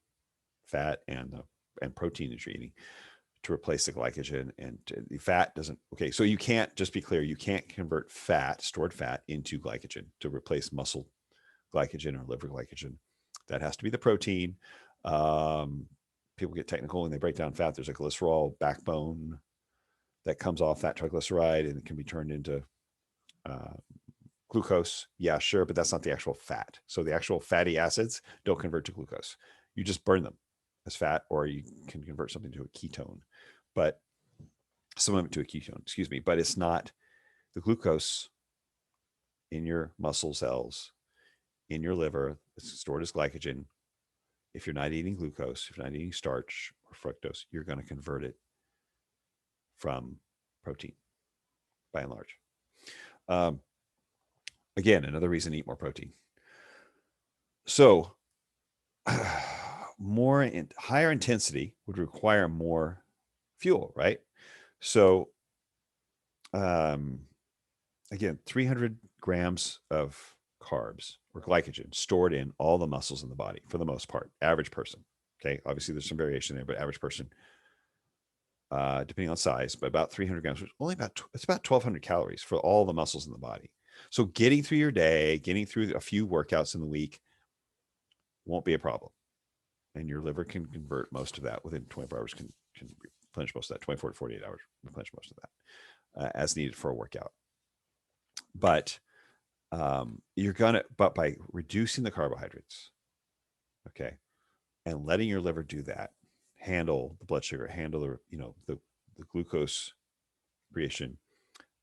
fat and protein that you're eating, to replace the glycogen. And the fat doesn't. Okay, so you can't, just be clear, you can't convert stored fat into glycogen to replace muscle glycogen or liver glycogen. That has to be the protein. People get technical when they break down fat. There's a glycerol backbone that comes off that triglyceride, and it can be turned into glucose. Yeah, sure, but that's not the actual fat. So the actual fatty acids don't convert to glucose. You just burn them as fat, or you can convert something to a ketone, but some of it to a ketone, excuse me. But it's not the glucose in your muscle cells, in your liver. It's stored as glycogen. If you're not eating glucose, if you're not eating starch or fructose, you're going to convert it from protein by and large. Again, another reason to eat more protein. So higher intensity would require more fuel, right? So again, 300 grams of carbs or glycogen stored in all the muscles in the body for the most part, average person. Okay. Obviously there's some variation there, but average person, depending on size, but about 300 grams, it's about 1,200 calories for all the muscles in the body. So getting through your day, getting through a few workouts in the week won't be a problem. And your liver can convert most of that within 24 hours, can replenish most of that, 24 to 48 hours, replenish most of that as needed for a workout. But but by reducing the carbohydrates, okay, and letting your liver do that, handle the blood sugar, handle the glucose creation,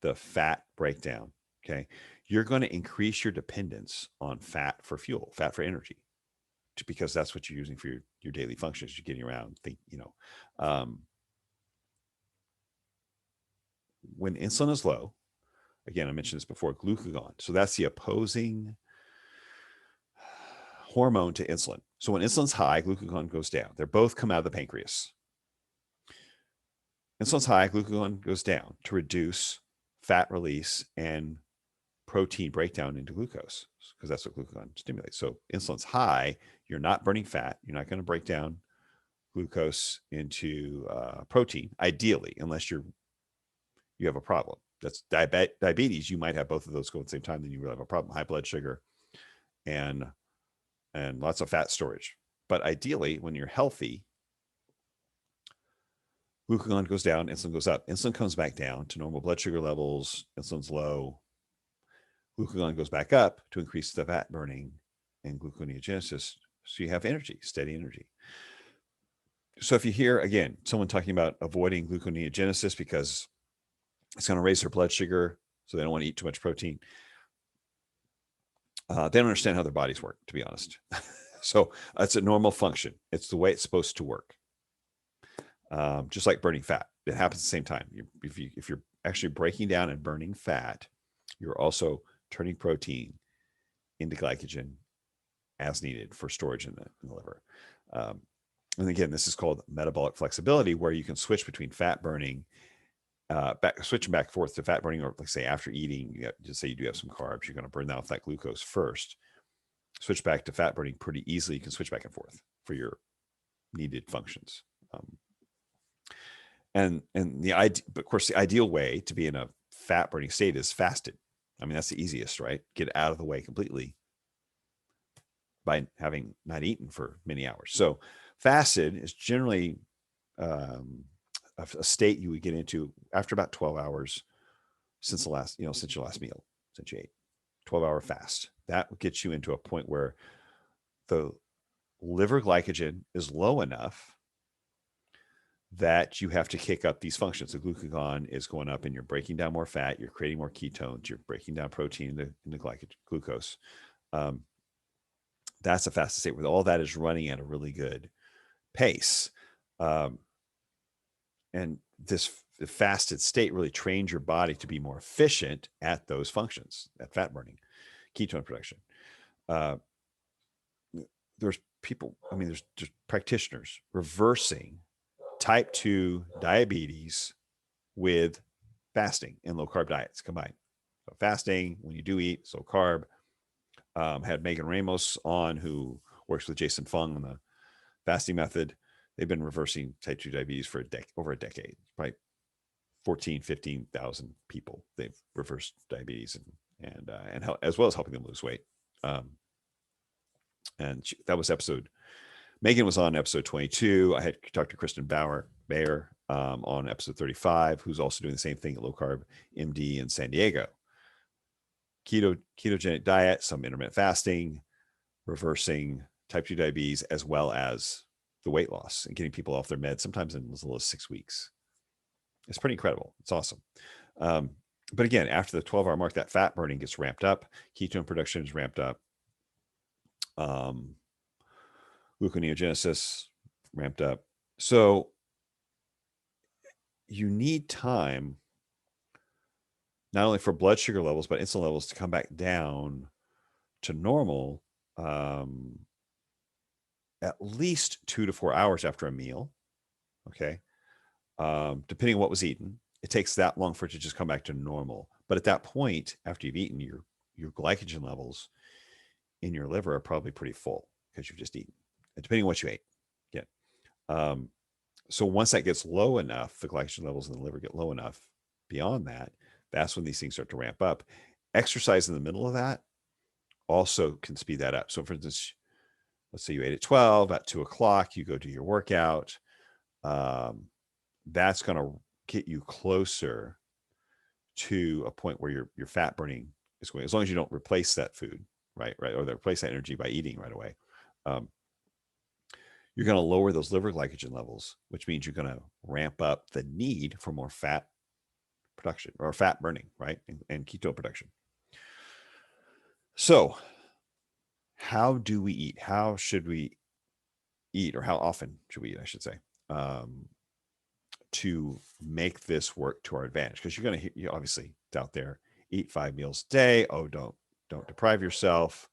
the fat breakdown, okay, you're going to increase your dependence on fat for fuel, fat for energy, because that's what you're using for your daily functions. You're getting around, when insulin is low, again, I mentioned this before, glucagon. So that's the opposing hormone to insulin. So when insulin's high, glucagon goes down. They both come out of the pancreas. Insulin's high, glucagon goes down to reduce fat release and protein breakdown into glucose, because that's what glucagon stimulates. So insulin's high, you're not burning fat. You're not going to break down glucose into protein, ideally, unless you have a problem. That's diabetes. You might have both of those go at the same time, then you will have a problem. High blood sugar and lots of fat storage. But ideally, when you're healthy, glucagon goes down, insulin goes up. Insulin comes back down to normal blood sugar levels. Insulin's low. Glucagon goes back up to increase the fat burning and gluconeogenesis. So you have energy, steady energy. So if you hear, again, someone talking about avoiding gluconeogenesis because it's going to raise their blood sugar, so they don't want to eat too much protein, they don't understand how their bodies work, to be honest. So it's a normal function. It's the way it's supposed to work. Just like burning fat, it happens at the same time. If you're actually breaking down and burning fat, you're also turning protein into glycogen as needed for storage in the liver. And again, this is called metabolic flexibility, where you can switch between fat burning, switching back and forth to fat burning, or like say after eating, just say you do have some carbs, you're going to burn off that glucose first, switch back to fat burning pretty easily. You can switch back and forth for your needed functions. But of course, the ideal way to be in a fat burning state is fasted. I mean, that's the easiest, right? Get out of the way completely by having not eaten for many hours. So fasted is generally um, a state you would get into after about 12 hours since the last, since your last meal, since you ate. 12-hour fast. That gets you into a point where the liver glycogen is low enough that you have to kick up these functions. The glucagon is going up and you're breaking down more fat. You're creating more ketones. You're breaking down protein into glucose. Um, that's a fasted state where all that is running at a really good pace. Um, and this fasted state really trains your body to be more efficient at those functions, at fat burning, ketone production. Uh, there's people, I mean, there's just practitioners reversing type 2 diabetes with fasting and low carb diets combined. So fasting, when you do eat, so carb. Had Megan Ramos on, who works with Jason Fung on the fasting method. They've been reversing type 2 diabetes for over a decade, probably 14, 15,000 people. They've reversed diabetes and as well as helping them lose weight. That was Megan was on episode 22. I had talked to Kristen Bayer on episode 35, who's also doing the same thing at Low Carb MD in San Diego. Ketogenic diet, some intermittent fasting, reversing type 2 diabetes, as well as the weight loss and getting people off their meds, sometimes in as little as 6 weeks. It's pretty incredible. It's awesome. But again, after the 12-hour mark, that fat burning gets ramped up. Ketone production is ramped up. Gluconeogenesis ramped up. So you need time not only for blood sugar levels, but insulin levels to come back down to normal at least 2 to 4 hours after a meal. Okay. Depending on what was eaten, it takes that long for it to just come back to normal. But at that point, after you've eaten, your glycogen levels in your liver are probably pretty full because you've just eaten, depending on what you ate. Yeah. So once that gets low enough, the glycogen levels in the liver get low enough beyond that, that's when these things start to ramp up. Exercise in the middle of that also can speed that up. So for instance, let's say you ate at 12, at 2 o'clock, you go do your workout. That's going to get you closer to a point where your fat burning is going, as long as you don't replace that food, right? Or replace that energy by eating right away. You're going to lower those liver glycogen levels, which means you're going to ramp up the need for more fat production or fat burning, right? And keto production. So how do we eat? How should we eat, or how often should we eat, I should say, to make this work to our advantage? Because you're going to, you obviously out there, eat 5 meals a day. Oh, don't deprive yourself.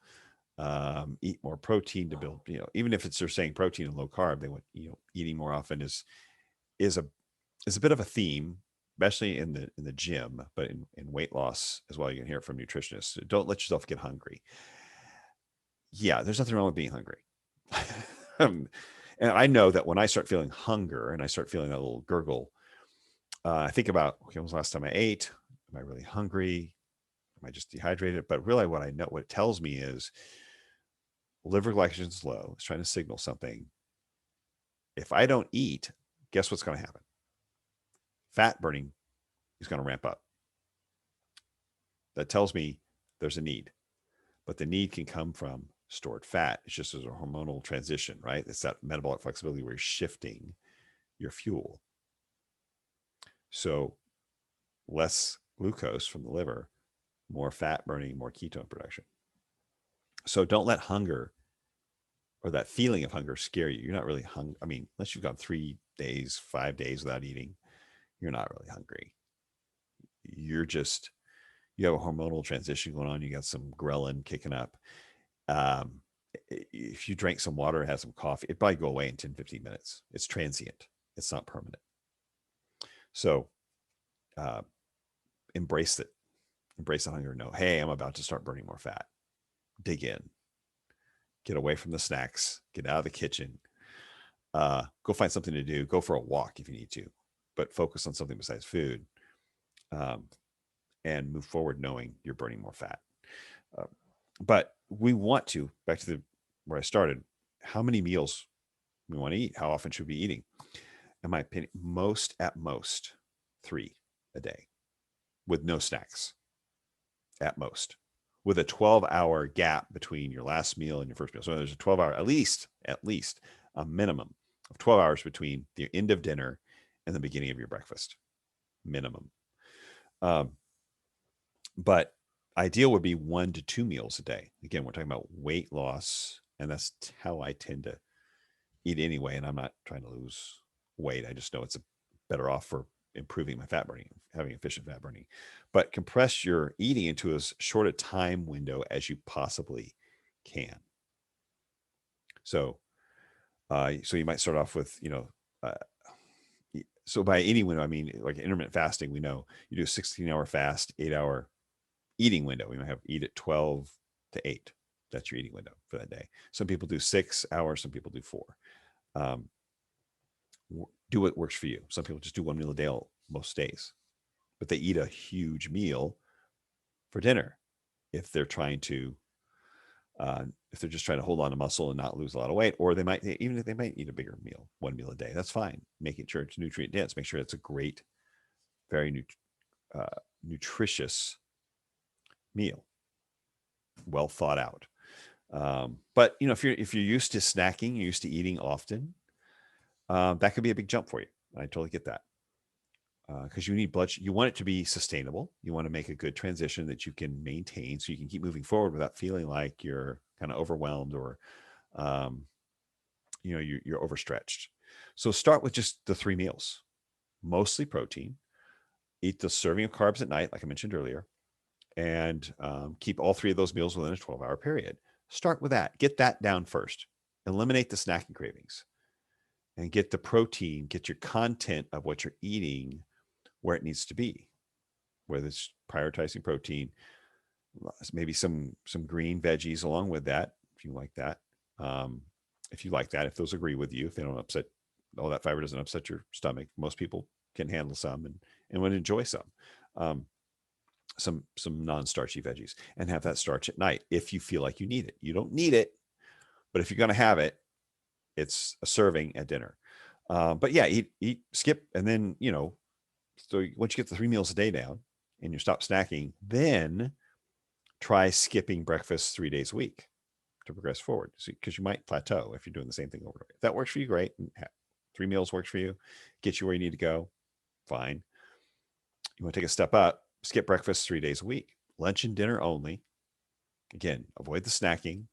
Eat more protein to build, even if they're saying protein and low carb, they want, eating more often is a bit of a theme, especially in the gym, but in weight loss as well. You can hear it from nutritionists. Don't let yourself get hungry. Yeah, there's nothing wrong with being hungry. And I know that when I start feeling hunger and I start feeling that little gurgle, I think about, okay, when was the last time I ate? Am I really hungry? Am I just dehydrated? But really what it tells me is liver glycogen is low. It's trying to signal something. If I don't eat, guess what's going to happen? Fat burning is going to ramp up. That tells me there's a need, but the need can come from stored fat. It's just as a hormonal transition, right? It's that metabolic flexibility where you're shifting your fuel. So less glucose from the liver, more fat burning, more ketone production. So don't let hunger or that feeling of hunger scare you. You're not really hungry. I mean, unless you've gone 3 days, 5 days without eating, you're not really hungry. You have a hormonal transition going on. You got some ghrelin kicking up. If you drank some water and had some coffee, it'd probably go away in 10, 15 minutes. It's transient. It's not permanent. So embrace it. Embrace the hunger. Know, hey, I'm about to start burning more fat. Dig in. Get away from the snacks. Get out of the kitchen. Go find something to do. Go for a walk if you need to, but focus on something besides food. and move forward knowing you're burning more fat. Uh, but we want to, back to where I started, how many meals we want to eat, how often should we be eating? In my opinion, at most 3 a day with no snacks at most, with a 12-hour gap between your last meal and your first meal. So there's a 12-hour, at least a minimum of 12 hours between the end of dinner and the beginning of your breakfast, minimum. Um, but ideal would be 1 to 2 meals a day. Again, we're talking about weight loss, and that's how I tend to eat anyway. And I'm not trying to lose weight. I just know it's better off for improving my fat burning, having efficient fat burning. But compress your eating into as short a time window as you possibly can. So, so you might start off with, uh, so by any window, I mean, like intermittent fasting, we know you do a 16-hour fast, 8-hour eating window. We might have eat at 12 to 8. That's your eating window for that day. Some people do 6 hours, some people do 4. Um, do what works for you. Some people just do 1 meal a day most days, but they eat a huge meal for dinner if they're trying to, if they're just trying to hold on to muscle and not lose a lot of weight, or they might, even if they might eat a bigger meal, 1 meal a day, that's fine. Making sure it's nutrient dense, make sure it's a great, very nutritious meal, well thought out. But if you're used to snacking, you're used to eating often, that could be a big jump for you. I totally get that. Because you need you want it to be sustainable. You want to make a good transition that you can maintain so you can keep moving forward without feeling like you're kind of overwhelmed or, you're overstretched. So start with just the 3 meals, mostly protein. Eat the serving of carbs at night, like I mentioned earlier, and keep all 3 of those meals within a 12-hour period. Start with that. Get that down first. Eliminate the snacking cravings and get the protein, get your content of what you're eating where it needs to be, whether it's prioritizing protein, maybe some green veggies along with that, if you like that. If those agree with you, if they don't upset, all that fiber doesn't upset your stomach. Most people can handle some and would enjoy some. Some non-starchy veggies, and have that starch at night if you feel like you need it. You don't need it, but if you're going to have it, it's a serving at dinner. But yeah, eat, skip, and then so once you get the 3 meals a day down and you stop snacking, then try skipping breakfast 3 days a week to progress forward, because you might plateau if you're doing the same thing over and over. If that works for you, great. 3 meals works for you, get you where you need to go, fine. You want to take a step up, skip breakfast 3 days a week, lunch and dinner only. Again, avoid the snacking.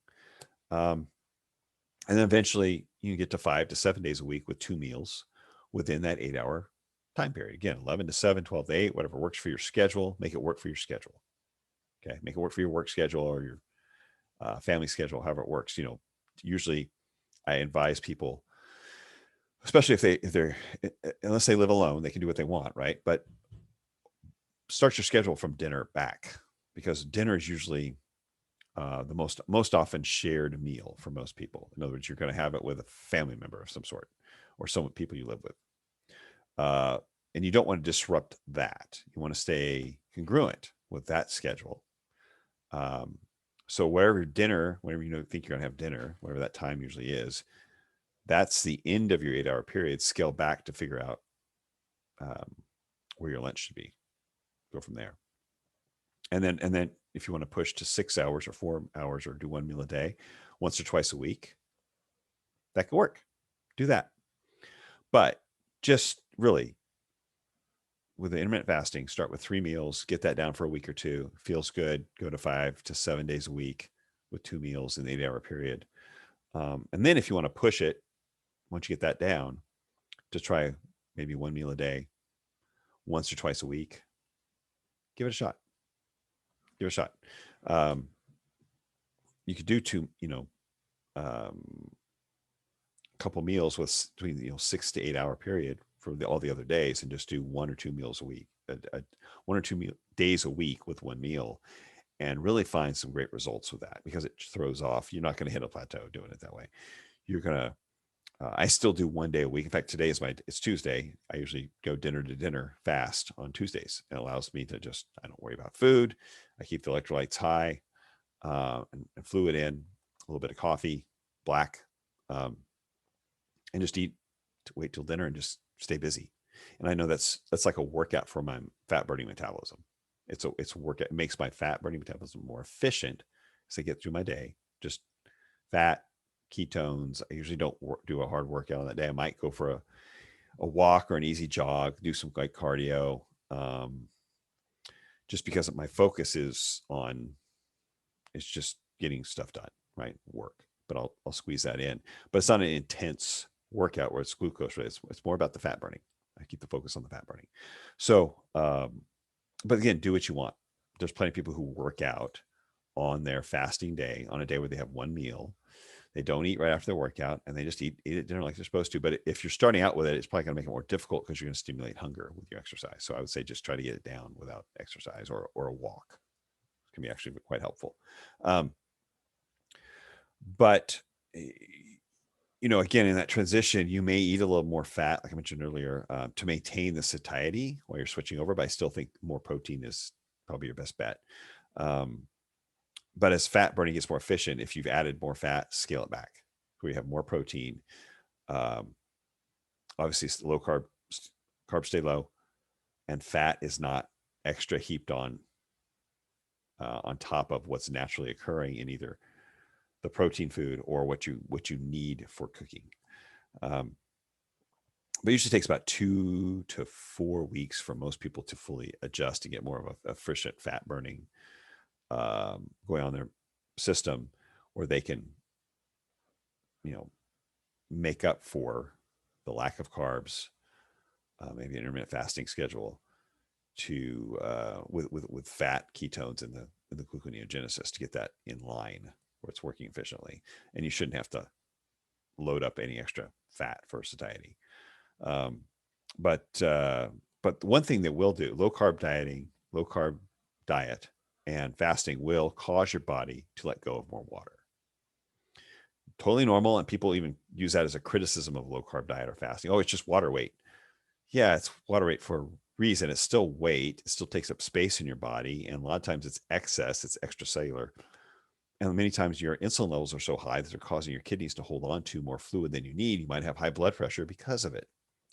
And then eventually you can get to 5 to 7 days a week with 2 meals within that 8-hour time period. Again, 11 to 7, 12 to 8, whatever works for your schedule, make it work for your schedule. Okay. Make it work for your work schedule or your family schedule, however it works. Usually I advise people, especially if they're, unless they live alone, they can do what they want. Right. But start your schedule from dinner back, because dinner is usually the most often shared meal for most people. In other words, you're going to have it with a family member of some sort or some people you live with. And you don't want to disrupt that. You want to stay congruent with that schedule. So wherever you think you're going to have dinner, whatever that time usually is, that's the end of your 8-hour period. Scale back to figure out where your lunch should be. Go from there. And then if you want to push to 6 hours or 4 hours or do 1 meal a day, once or twice a week, that could work. Do that. But just really, with the intermittent fasting, start with 3 meals, get that down for a week or 2. Feels good. Go to 5 to 7 days a week with 2 meals in the 8-hour period. And then if you want to push it, once you get that down, to try maybe 1 meal a day, once or twice a week, give it a shot. Give it a shot. You could do 2, couple meals with between 6 to 8 hour period for all the other days, and just do 1 or 2 meals a week, 1 or 2 days a week with 1 meal, and really find some great results with that, because it throws off. You're not going to hit a plateau doing it that way. You're going to I still do one day a week. In fact, today is it's Tuesday. I usually go dinner to dinner fast on Tuesdays. It allows me to I don't worry about food. I keep the electrolytes high, and fluid in, a little bit of coffee, black, um, and just wait till dinner and just stay busy. And I know that's like a workout for my fat burning metabolism. It's a workout. It makes my fat burning metabolism more efficient as I get through my day. Just fat, ketones. I usually don't do a hard workout on that day. I might go for a walk or an easy jog, do some light cardio, just because my focus is on it's just getting stuff done, right? Work, but I'll squeeze that in. But it's not an intense workout where it's glucose. Right? It's more about the fat burning. I keep the focus on the fat burning. So, but again, do what you want. There's plenty of people who work out on their fasting day, on a day where they have one meal. They don't eat right after their workout, and they just eat at dinner like they're supposed to. But if you're starting out with it, it's probably going to make it more difficult because you're going to stimulate hunger with your exercise. So I would say just try to get it down without exercise or a walk. It can be actually quite helpful. But again, in that transition, you may eat a little more fat, like I mentioned earlier, to maintain the satiety while you're switching over. But I still think more protein is probably your best bet. But as fat burning gets more efficient, if you've added more fat, scale it back. We have more protein. Obviously, low carbs stay low, and fat is not extra heaped on top of what's naturally occurring in either the protein food or what you need for cooking. But it usually takes about 2 to 4 weeks for most people to fully adjust and get more of a efficient fat burning going on their system, where they can, make up for the lack of carbs, maybe an intermittent fasting schedule to with fat, ketones, and the gluconeogenesis to get that in line where it's working efficiently. And you shouldn't have to load up any extra fat for satiety. But one thing that will do, low carb diet and fasting will cause your body to let go of more water. Totally normal. And people even use that as a criticism of low carb diet or fasting. Oh, it's just water weight. Yeah, it's water weight for a reason. It's still weight. It still takes up space in your body. And a lot of times it's excess, it's extracellular. And many times your insulin levels are so high that they're causing your kidneys to hold on to more fluid than you need. You might have high blood pressure because of it.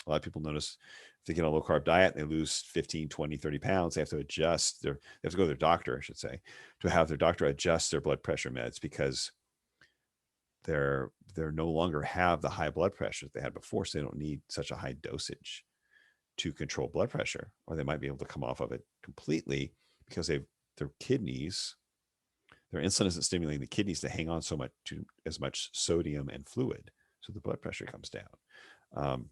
A lot of people notice if they get on a low carb diet, they lose 15, 20, 30 pounds. They have to adjust they have to go to their doctor, I should say, to have their doctor adjust their blood pressure meds because they're no longer have the high blood pressure that they had before. So they don't need such a high dosage to control blood pressure, or they might be able to come off of it completely because their kidneys, their insulin isn't stimulating the kidneys to hang on so much to as much sodium and fluid. So the blood pressure comes down.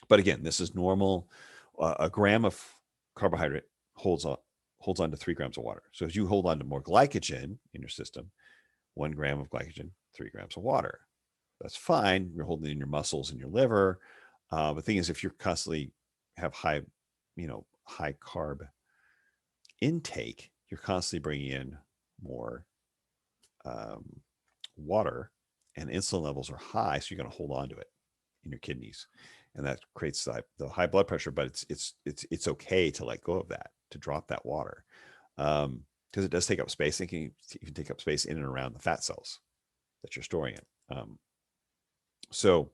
But again, this is normal. A gram of carbohydrate holds on to 3 grams of water. So as you hold on to more glycogen in your system, 1 gram of glycogen, 3 grams of water. That's fine. You're holding it in your muscles and your liver. The thing is, if you're constantly have high carb intake, you're constantly bringing in more water, and insulin levels are high. So you're going to hold on to it in your kidneys, and that creates the high blood pressure. But it's okay to let go of that, to drop that water. Because it does take up space. You can take up space in and around the fat cells that you're storing it. So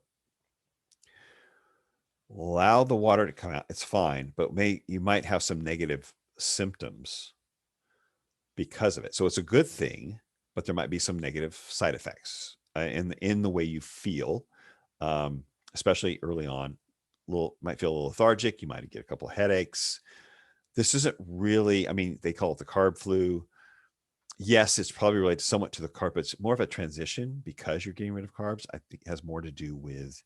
allow the water to come out. It's fine, but you might have some negative symptoms because of it. So it's a good thing, but there might be some negative side effects in the way you feel, especially early on. Might feel a little lethargic. You might get a couple of headaches. This isn't really, they call it the carb flu. Yes, it's probably related somewhat to the carb, but it's more of a transition because you're getting rid of carbs. I think it has more to do with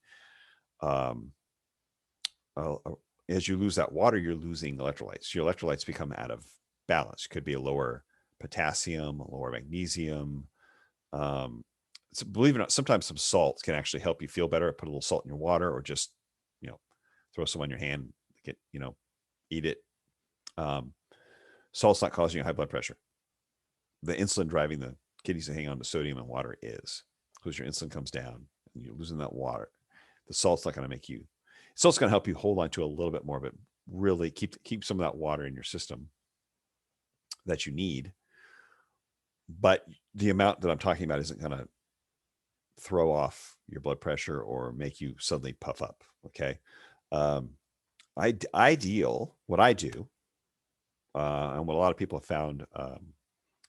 as you lose that water, you're losing electrolytes. Your electrolytes become out of balance. It could be a lower potassium, a lower magnesium. So believe it or not, sometimes some salts can actually help you feel better. Put a little salt in your water, or just throw some on your hand. Eat it. Salt's not causing you high blood pressure. The insulin driving the kidneys to hang on to sodium and water is, because your insulin comes down and you're losing that water. The salt's not going to make you. Salt's going to help you hold on to a little bit more, but really keep some of that water in your system that you need. But the amount that I'm talking about isn't going to throw off your blood pressure or make you suddenly puff up. Okay. Um, ideal, what I do, and what a lot of people have found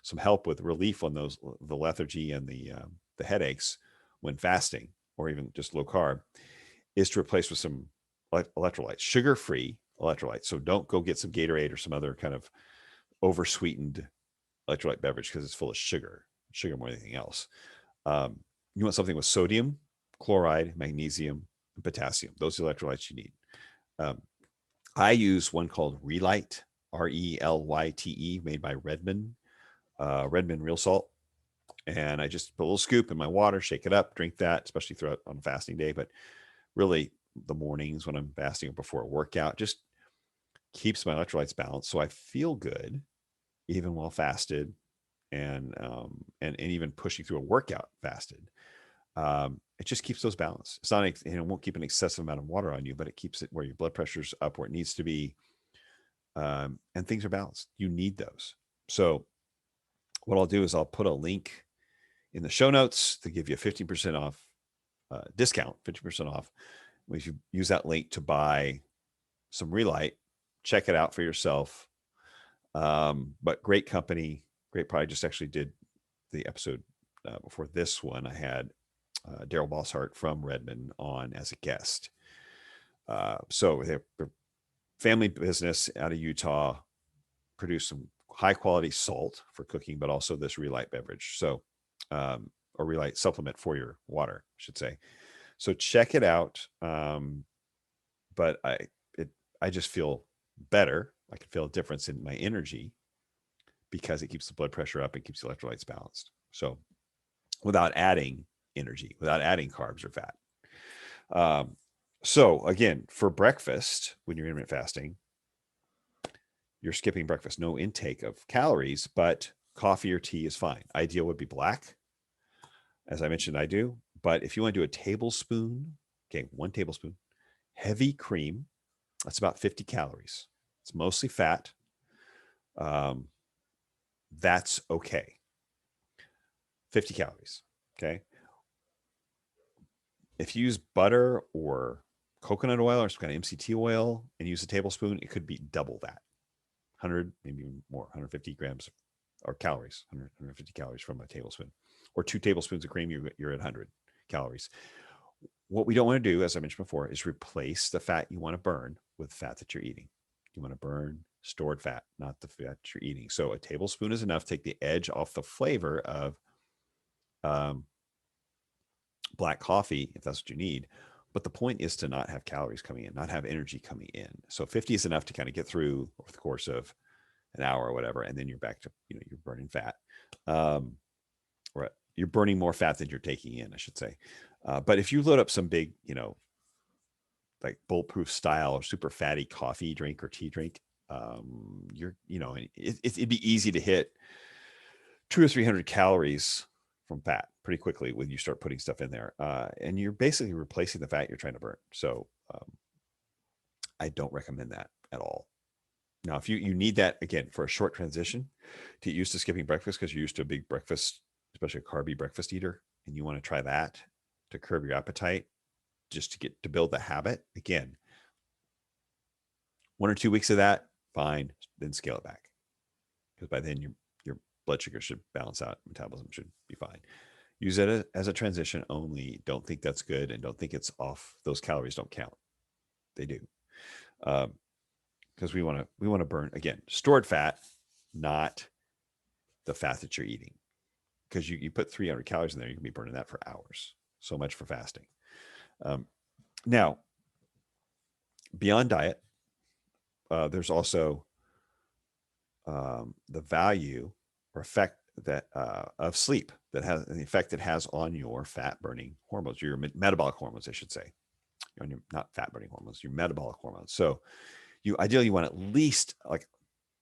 some help with relief on those, the lethargy and the headaches when fasting or even just low carb, is to replace with some electrolytes, sugar-free electrolytes. So don't go get some Gatorade or some other kind of over-sweetened electrolyte beverage because it's full of sugar more than anything else. You want something with sodium, chloride, magnesium, and potassium. Those are the electrolytes you need. I use one called Relyte, Relyte, made by Redmond Real Salt. And I just put a little scoop in my water, shake it up, drink that, especially throughout on a fasting day. But really, the mornings when I'm fasting or before a workout just keeps my electrolytes balanced. So I feel good even while fasted and even pushing through a workout fasted. It just keeps those balanced. It's not, it won't keep an excessive amount of water on you, but it keeps it where your blood pressure's up where it needs to be. And things are balanced. You need those. So what I'll do is I'll put a link in the show notes to give you a 15% off discount, 50% off. If you use that link to buy some Relyte, check it out for yourself. But great company, great product. Just actually did the episode before this one. I had Daryl Bosshart from Redmond on as a guest. So they're family business out of Utah, produce some high quality salt for cooking, but also this Relyte beverage. So, or Relyte supplement for your water, I should say. So check it out. But I just feel better. I can feel a difference in my energy because it keeps the blood pressure up and keeps the electrolytes balanced. So without adding energy, without adding carbs or fat. So again, for breakfast, when you're intermittent fasting, you're skipping breakfast, no intake of calories, but coffee or tea is fine. Ideal would be black. As I mentioned, I do. But if you want to do a tablespoon, okay, 1 tablespoon, heavy cream, that's about 50 calories. It's mostly fat. That's okay. 50 calories. Okay. If you use butter or coconut oil or some kind of MCT oil and use a tablespoon, it could be double that. 100, maybe even more, 150 grams or calories, 150 calories from a tablespoon. Or 2 tablespoons of cream, you're at 100 calories. What we don't want to do, as I mentioned before, is replace the fat you want to burn with fat that you're eating. You want to burn stored fat, not the fat you're eating. So a tablespoon is enough. Take the edge off the flavor of black coffee, if that's what you need. But the point is to not have calories coming in, not have energy coming in. So 50 is enough to kind of get through over the course of an hour or whatever. And then you're back to, you're burning fat. Or you're burning more fat than you're taking in, I should say. But if you load up some big, like bulletproof style or super fatty coffee drink or tea drink, it'd be easy to hit 200 or 300 calories from fat pretty quickly when you start putting stuff in there. And you're basically replacing the fat you're trying to burn. So I don't recommend that at all. Now, if you need that, again, for a short transition to get used to skipping breakfast because you're used to a big breakfast, especially a carby breakfast eater, and you want to try that to curb your appetite, just to build the habit, again, 1 or 2 weeks of that, fine, then scale it back. Because by then your blood sugar should balance out, metabolism should be fine. Use it as a transition only. Don't think that's good and don't think it's off. Those calories don't count. They do. Because we want to burn, again, stored fat, not the fat that you're eating. Because you put 300 calories in there, you can be burning that for hours. So much for fasting. Now, beyond diet, there's also the value or effect that of sleep that has the effect it has on your fat burning hormones, your metabolic hormones, I should say. Not fat burning hormones, your metabolic hormones. So ideally you want at least like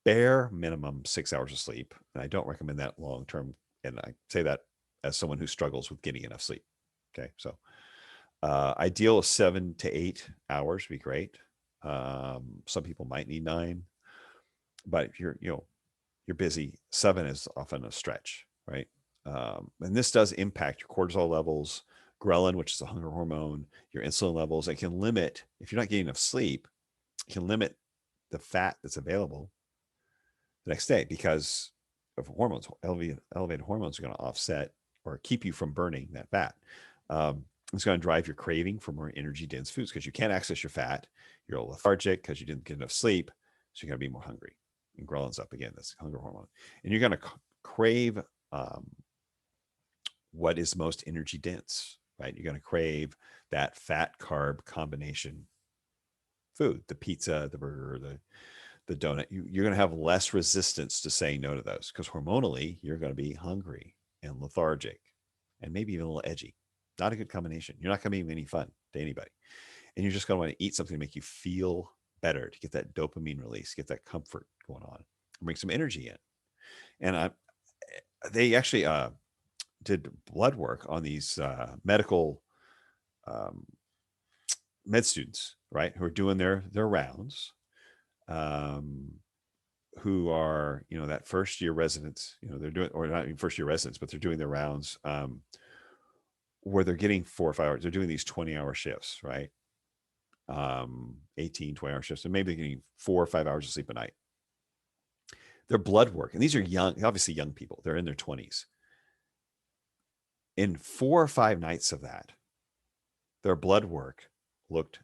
bare minimum 6 hours of sleep. And I don't recommend that long-term. And I say that as someone who struggles with getting enough sleep. Okay. So Ideal is 7 to 8 hours would be great. Some people might need 9, but if you're busy, 7 is often a stretch, right? And this does impact your cortisol levels, ghrelin, which is a hunger hormone, your insulin levels. It can limit, if you're not getting enough sleep, it can limit the fat that's available the next day because of hormones. Elevated hormones are going to offset or keep you from burning that fat. It's going to drive your craving for more energy dense foods because you can't access your fat. You're lethargic because you didn't get enough sleep. So you're going to be more hungry. And ghrelin's up again, this hunger hormone. And you're going to crave what is most energy dense, right? You're going to crave that fat carb combination food, the pizza, the burger, the donut. You're going to have less resistance to saying no to those because hormonally you're going to be hungry and lethargic and maybe even a little edgy. Not a good combination. You're not going to be any fun to anybody. And you're just going to want to eat something to make you feel better, to get that dopamine release, get that comfort going on, and bring some energy in. And they actually did blood work on these medical med students, right, who are doing their rounds, who are that first year residents. They're doing, or not even first year residents, but they're doing their rounds where they're getting 4 or 5 hours. They're doing these 20-hour shifts, right? 18, 20-hour shifts, and maybe they're getting 4 or 5 hours of sleep a night. Their blood work, and these are young, obviously young people. They're in their 20s. In 4 or 5 nights of that, their blood work looked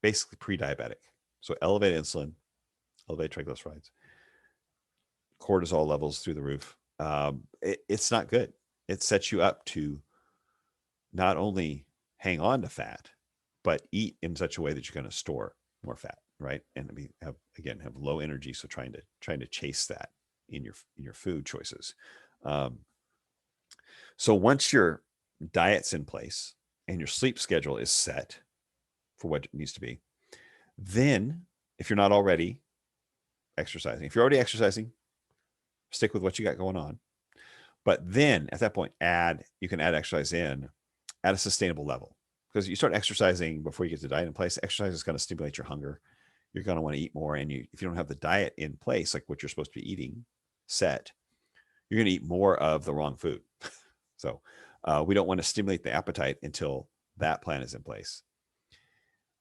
basically pre-diabetic. So elevated insulin, elevated triglycerides, cortisol levels through the roof. It's not good. It sets you up to not only hang on to fat, but eat in such a way that you're going to store more fat, right? And have low energy. So trying to chase that in your food choices. So once your diet's in place and your sleep schedule is set for what it needs to be, then if you're not already exercising, if you're already exercising, stick with what you got going on. But then at that point, you can add exercise in at a sustainable level. Because you start exercising before you get the diet in place, exercise is going to stimulate your hunger. You're going to want to eat more. And if you don't have the diet in place, like what you're supposed to be eating set, you're going to eat more of the wrong food. So we don't want to stimulate the appetite until that plan is in place.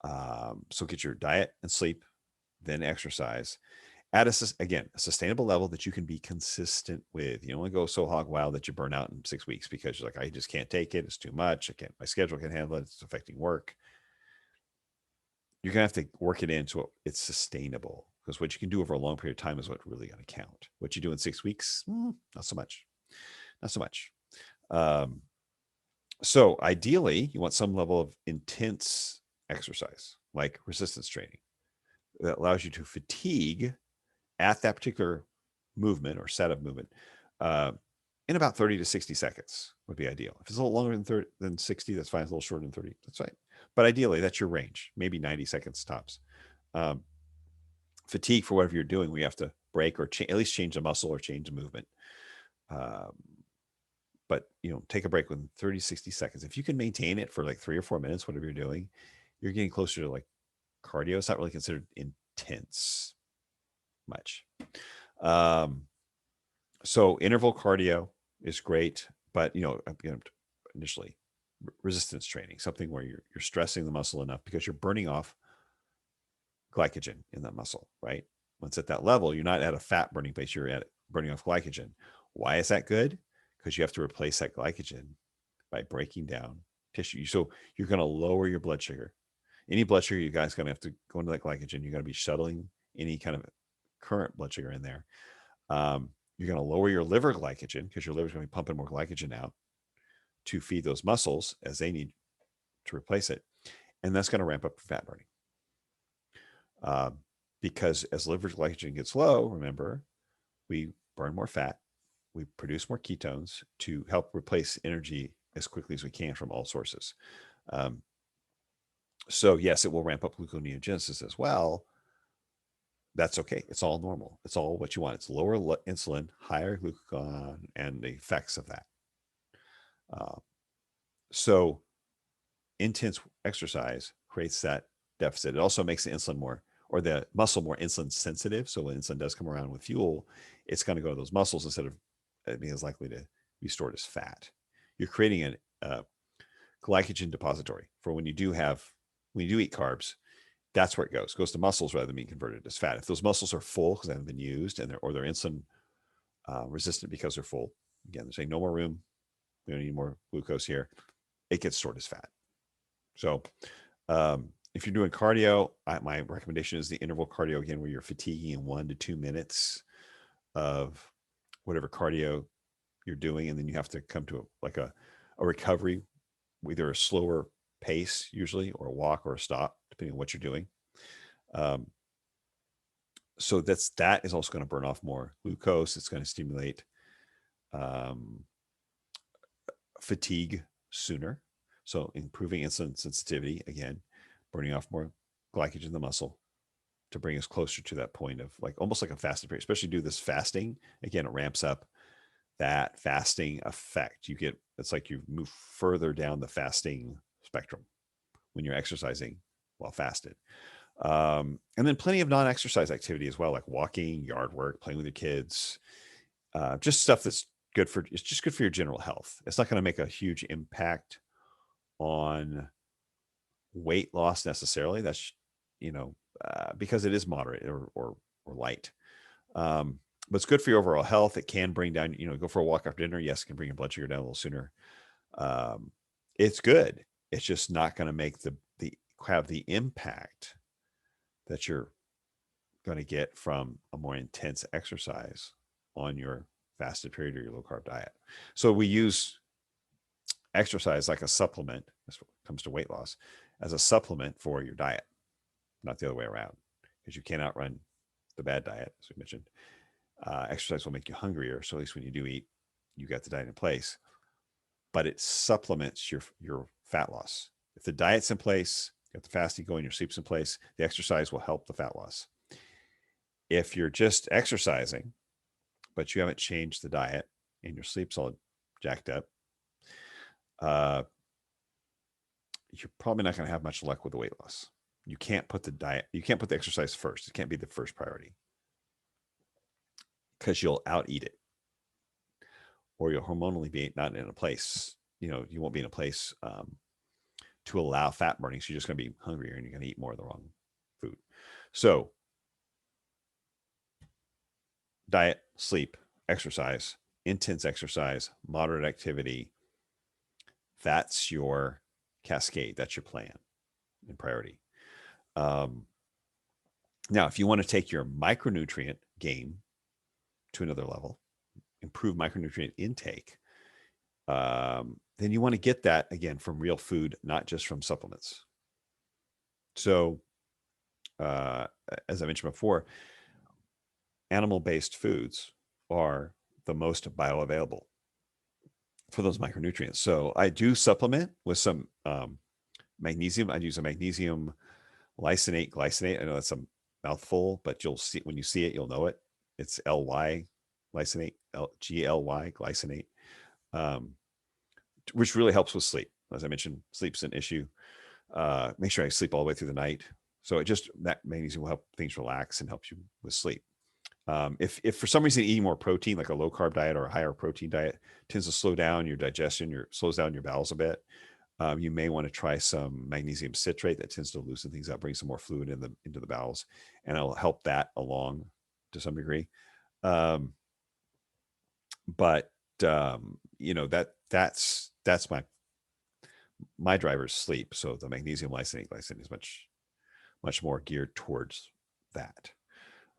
So get your diet and sleep, then exercise at a sustainable level that you can be consistent with. You don't want to go so hog wild that you burn out in 6 weeks because you're like, I just can't take it. It's too much. My schedule can't handle it. It's affecting work. You're going to have to work it in so it's sustainable, because what you can do over a long period of time is what's really going to count. What you do in 6 weeks, not so much. Not so much. So ideally, you want some level of intense exercise, like resistance training, that allows you to fatigue at that particular movement or set of movement in about 30 to 60 seconds would be ideal. If it's a little longer than 60, that's fine. It's a little shorter than 30, that's fine. But ideally, that's your range, maybe 90 seconds tops. Fatigue for whatever you're doing, we have to break or at least change the muscle or change the movement. But take a break within 30, 60 seconds. If you can maintain it for like 3 or 4 minutes, whatever you're doing, you're getting closer to like cardio. It's not really considered intense much. So interval cardio is great, but initially resistance training, something where you're stressing the muscle enough because you're burning off glycogen in that muscle, right? Once at that level, you're not at a fat burning place, you're at burning off glycogen. Why is that good? Because you have to replace that glycogen by breaking down tissue. So you're going to lower your blood sugar. Any blood sugar, you guys going to have to go into that glycogen. You're going to be shuttling any kind of current blood sugar in there. You're going to lower your liver glycogen because your liver is going to be pumping more glycogen out to feed those muscles as they need to replace it. And that's going to ramp up fat burning. Because as liver glycogen gets low, remember, we burn more fat, we produce more ketones to help replace energy as quickly as we can from all sources. So yes, it will ramp up gluconeogenesis as well. That's okay. It's all normal. It's all what you want. It's lower insulin, higher glucagon, and the effects of that. So intense exercise creates that deficit. It also makes the insulin more, or the muscle more insulin sensitive. So when insulin does come around with fuel, it's going to go to those muscles instead of being as likely to be stored as fat. You're creating a glycogen depository for when you do eat carbs. That's where it goes to muscles rather than being converted as fat. If those muscles are full because they haven't been used and they're insulin resistant because they're full, again, they're saying no more room. We don't need more glucose here. It gets stored as fat. So if you're doing cardio, my recommendation is the interval cardio, again, where you're fatiguing in 1 to 2 minutes of whatever cardio you're doing. And then you have to come to a recovery, either a slower pace usually, or a walk or a stop, depending on what you're doing. So that is also going to burn off more glucose. It's going to stimulate fatigue sooner. So improving insulin sensitivity, again, burning off more glycogen in the muscle to bring us closer to that point of almost like a fasting period, especially do this fasting. Again, it ramps up that fasting effect. It's like you move further down the fasting spectrum when you're exercising while fasted. And then plenty of non-exercise activity as well, like walking, yard work, playing with your kids, just stuff that's it's just good for your general health. It's not going to make a huge impact on weight loss necessarily. That's, because it is moderate or light. But it's good for your overall health. It can bring down, go for a walk after dinner. Yes, it can bring your blood sugar down a little sooner. It's good. It's just not going to make have the impact that you're going to get from a more intense exercise on your fasted period or your low carb diet. So we use exercise like a supplement, as it comes to weight loss, as a supplement for your diet, not the other way around, because you can't outrun the bad diet, as we mentioned. Exercise will make you hungrier. So at least when you do eat, you got the diet in place, but it supplements your fat loss. If the diet's in place, you got the fasting going, your sleep's in place, the exercise will help the fat loss. If you're just exercising, but you haven't changed the diet and your sleep's all jacked up, you're probably not going to have much luck with the weight loss. You can't put the exercise first. It can't be the first priority because you'll out eat it, or you'll hormonally be not in a place, you won't be in a place to allow fat burning. So you're just going to be hungrier and you're going to eat more of the wrong food. So diet, sleep, exercise, intense exercise, moderate activity. That's your cascade. That's your plan and priority. Now, if you want to take your micronutrient game to another level, improve micronutrient intake, then you want to get that again from real food, not just from supplements. So, as I mentioned before, animal-based foods are the most bioavailable for those micronutrients. So I do supplement with some magnesium. I use a magnesium lysate glycinate. I know that's a mouthful, but you'll see when you see it, you'll know it. It's LY glycinate, GLY glycinate, which really helps with sleep. As I mentioned, sleep's an issue. Make sure I sleep all the way through the night. So that magnesium will help things relax and helps you with sleep. If for some reason eating more protein, like a low carb diet or a higher protein diet, tends to slow down your digestion, slows down your bowels a bit, you may want to try some magnesium citrate. That tends to loosen things up, bring some more fluid into the bowels, and it'll help that along to some degree. But that's my driver's sleep. So the magnesium lysate glycinate is much more geared towards that.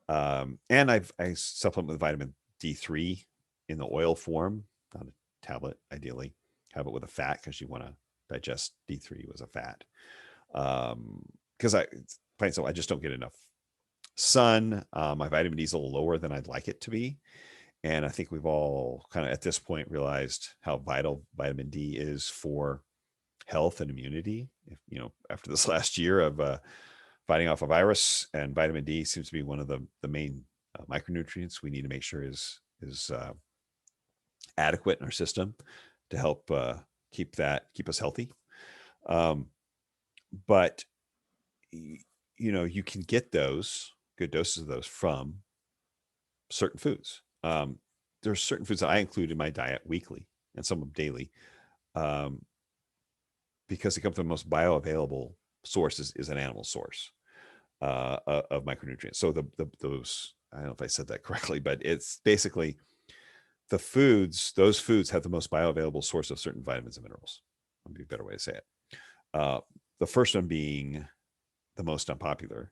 And I supplement with vitamin D3 in the oil form, not a tablet, ideally. Have it with a fat because you want to digest D3 as a fat. Because I just don't get enough sun. My vitamin D is a little lower than I'd like it to be. And I think we've all kind of at this point realized how vital vitamin D is for health and immunity. After this last year of fighting off a virus, and vitamin D seems to be one of the main micronutrients we need to make sure is adequate in our system to help keep us healthy. Um, but you can get those good doses of those from certain foods. There's certain foods that I include in my diet weekly and some of them daily, um, because they come from the most bioavailable source is an animal source of micronutrients. So those, I don't know if I said that correctly, but it's basically those foods have the most bioavailable source of certain vitamins and minerals. Would be a better way to say it. Uh, the first one being the most unpopular,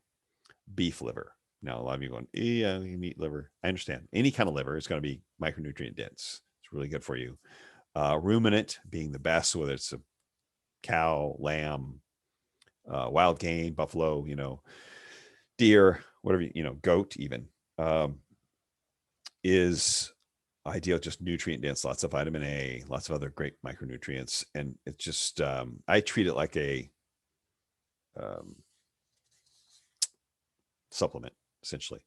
beef liver. Now, a lot of you going, yeah, you eat liver. I understand. Any kind of liver is going to be micronutrient dense. It's really good for you. Ruminant being the best, whether it's a cow, lamb, wild game, buffalo, deer, whatever, goat even, is ideal, just nutrient dense, lots of vitamin A, lots of other great micronutrients. And it's just, I treat it like a um, supplement, essentially.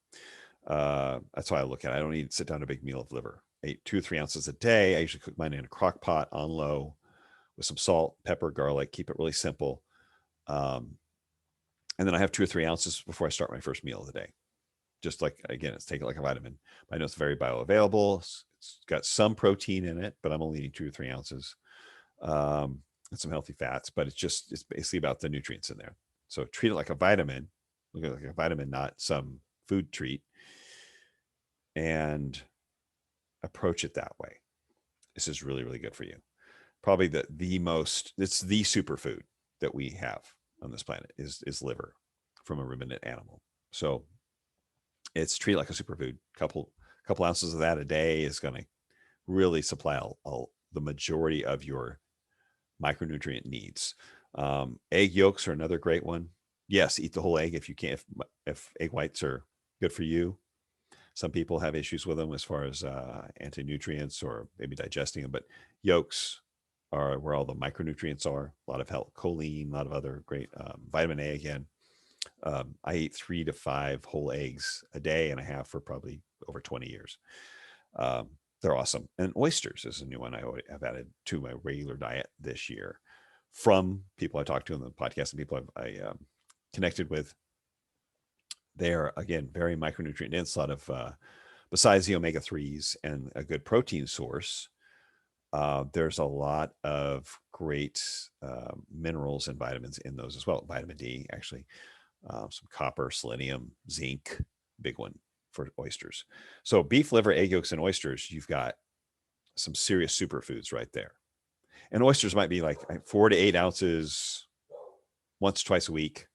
That's why I look at it. I don't need to sit down to a big meal of liver. I eat 2 or 3 ounces a day. I usually cook mine in a crock pot on low with some salt, pepper, garlic, keep it really simple. Um, and then I have 2 or 3 ounces before I start my first meal of the day. Just like, again, it's taken like a vitamin. I know it's very bioavailable. It's got some protein in it, but I'm only eating 2 or 3 ounces, and some healthy fats, but it's basically about the nutrients in there. So treat it like a vitamin, look at it like a vitamin, not some food treat, and approach it that way. This is really, really good for you. Probably it's the superfood that we have on this planet is liver from a ruminant animal. So it's treated like a superfood. Couple ounces of that a day is going to really supply the majority of your micronutrient needs. Egg yolks are another great one. Yes, eat the whole egg if you can. If egg whites are good for you. Some people have issues with them as far as anti-nutrients or maybe digesting them, but yolks are where all the micronutrients are. A lot of health, choline, a lot of other great vitamin A again. I eat 3 to 5 whole eggs a day and a half for probably over 20 years. They're awesome. And oysters is a new one I have added to my regular diet this year from people I talked to on the podcast and people I connected with. They are, again, very micronutrient dense, a lot of, besides the omega-3s and a good protein source, there's a lot of great minerals and vitamins in those as well. Vitamin D, actually, some copper, selenium, zinc, big one for oysters. So beef liver, egg yolks, and oysters, you've got some serious superfoods right there. And oysters might be like 4 to 8 ounces once, twice a week.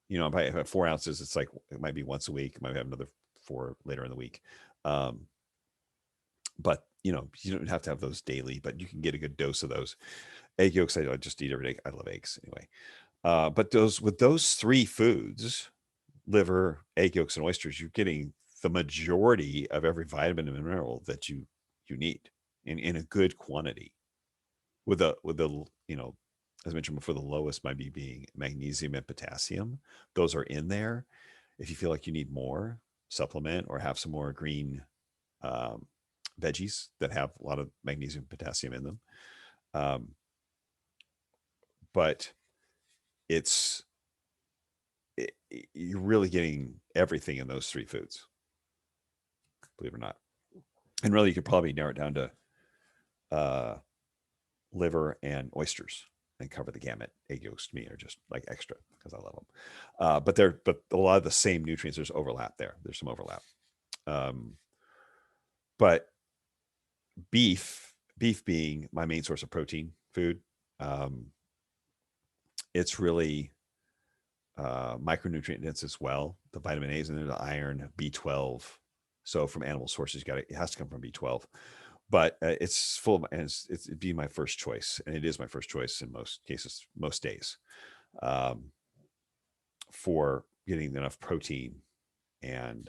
If I have 4 ounces, it's like, it might be once a week. It might have another 4 later in the week. But you don't have to have those daily, but you can get a good dose of those. Egg yolks, I just eat every day. I love eggs anyway. But with those 3 foods, liver, egg yolks, and oysters, you're getting the majority of every vitamin and mineral that you need in a good quantity. With the as I mentioned before, the lowest might be being magnesium and potassium. Those are in there. If you feel like you need more, supplement or have some more green veggies that have a lot of magnesium and potassium in them. But you're really getting everything in those 3 foods, believe it or not. And really, you could probably narrow it down to liver and oysters and cover the gamut. Egg yolks to me are just like extra because I love them. But a lot of the same nutrients, there's overlap there. There's some overlap. But beef being my main source of protein food, it's really micronutrient dense as well. The vitamin A's in there, the iron, B12. So from animal sources, it has to come from B12. But it's full of, and it'd be my first choice, and it is my first choice in most cases, most days, for getting enough protein and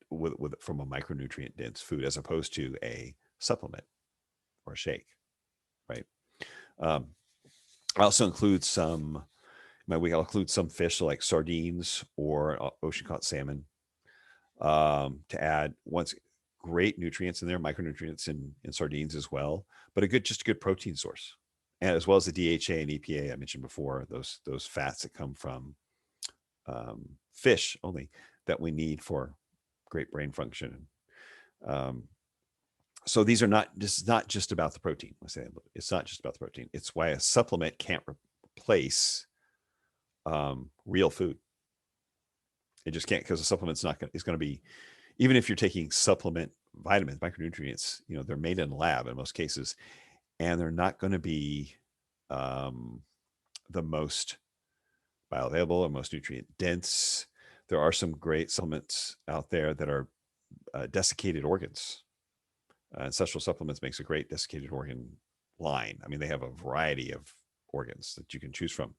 with from a micronutrient dense food as opposed to a supplement or a shake, right? I also include I'll include some fish, so like sardines or ocean caught salmon, to add great nutrients in there, micronutrients in sardines as well, but just a good protein source. and as well as the DHA and EPA I mentioned before, those fats that come from fish only, that we need for great brain function. So these are not, this is not just about the protein. It's not just about the protein. It's why a supplement can't replace real food. It just can't, because a supplement's not going, it's going to be, even if you're taking supplement vitamins, micronutrients, they're made in a lab in most cases, and they're not going to be the most bioavailable or most nutrient dense. There are some great supplements out there that are desiccated organs. Ancestral Supplements makes a great desiccated organ line. I mean, they have a variety of organs that you can choose from.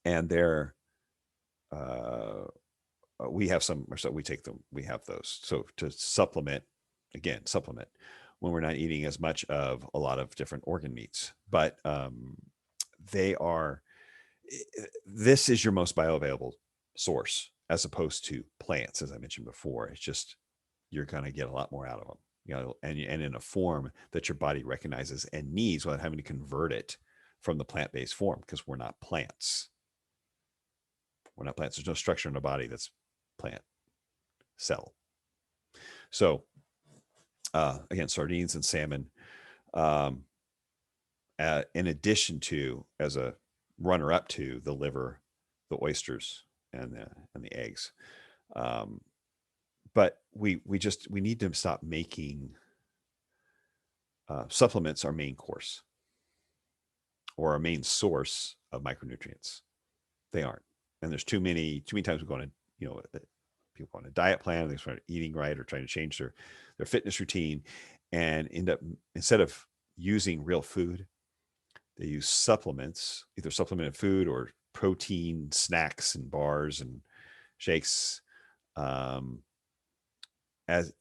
And they're, we have some, or so we take them, we have those. So to supplement when we're not eating as much of a lot of different organ meats, but they are, this is your most bioavailable source as opposed to plants, as I mentioned before. It's just, you're going to get a lot more out of them, and in a form that your body recognizes and needs without having to convert it from the plant-based form, because we're not plants. We're not plants. There's no structure in the body that's plant cell. So again, sardines and salmon, in addition to, as a runner up to, the liver, the oysters, and the eggs. But we need to stop making supplements our main course or our main source of micronutrients. They aren't. And there's too many times we go on people on a diet plan, they're trying to eating right or trying to change their fitness routine, and end up, instead of using real food, they use supplements, either supplemented food or protein snacks and bars and shakes, as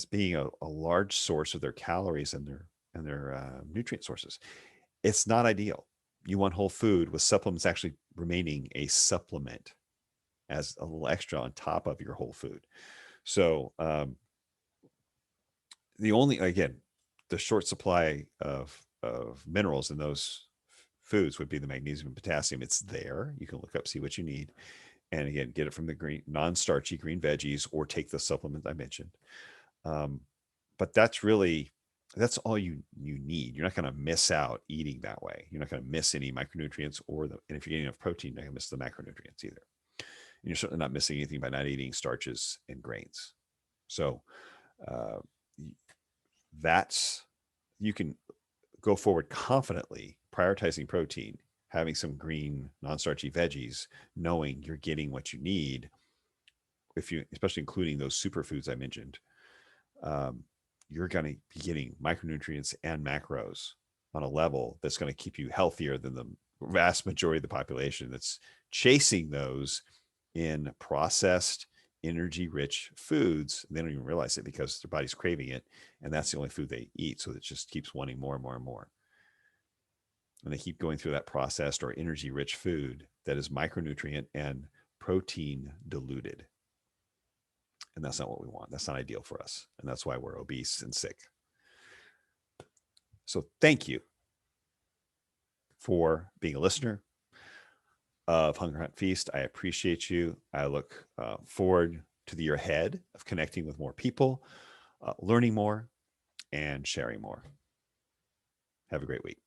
being a large source of their calories and their nutrient sources. It's not ideal. You want whole food with supplements actually remaining a supplement as a little extra on top of your whole food. So the short supply of minerals in those foods would be the magnesium and potassium. It's there. You can look up, see what you need. And again, get it from the green, non-starchy green veggies, or take the supplement I mentioned. But that's all you need. You're not going to miss out eating that way. You're not going to miss any micronutrients, and if you're getting enough protein, you're not going to miss the macronutrients either. And you're certainly not missing anything by not eating starches and grains. So you can go forward confidently, prioritizing protein, having some green, non-starchy veggies, knowing you're getting what you need. Especially including those superfoods I mentioned, you're going to be getting micronutrients and macros on a level that's going to keep you healthier than the vast majority of the population that's chasing those in processed, energy-rich foods. They don't even realize it because their body's craving it, and that's the only food they eat. So it just keeps wanting more and more and more. And they keep going through that processed or energy-rich food that is micronutrient and protein diluted. And that's not what we want. That's not ideal for us. And that's why we're obese and sick. So thank you for being a listener of Hunger Hunt Feast. I appreciate you. I look forward to the year ahead of connecting with more people, learning more, and sharing more. Have a great week.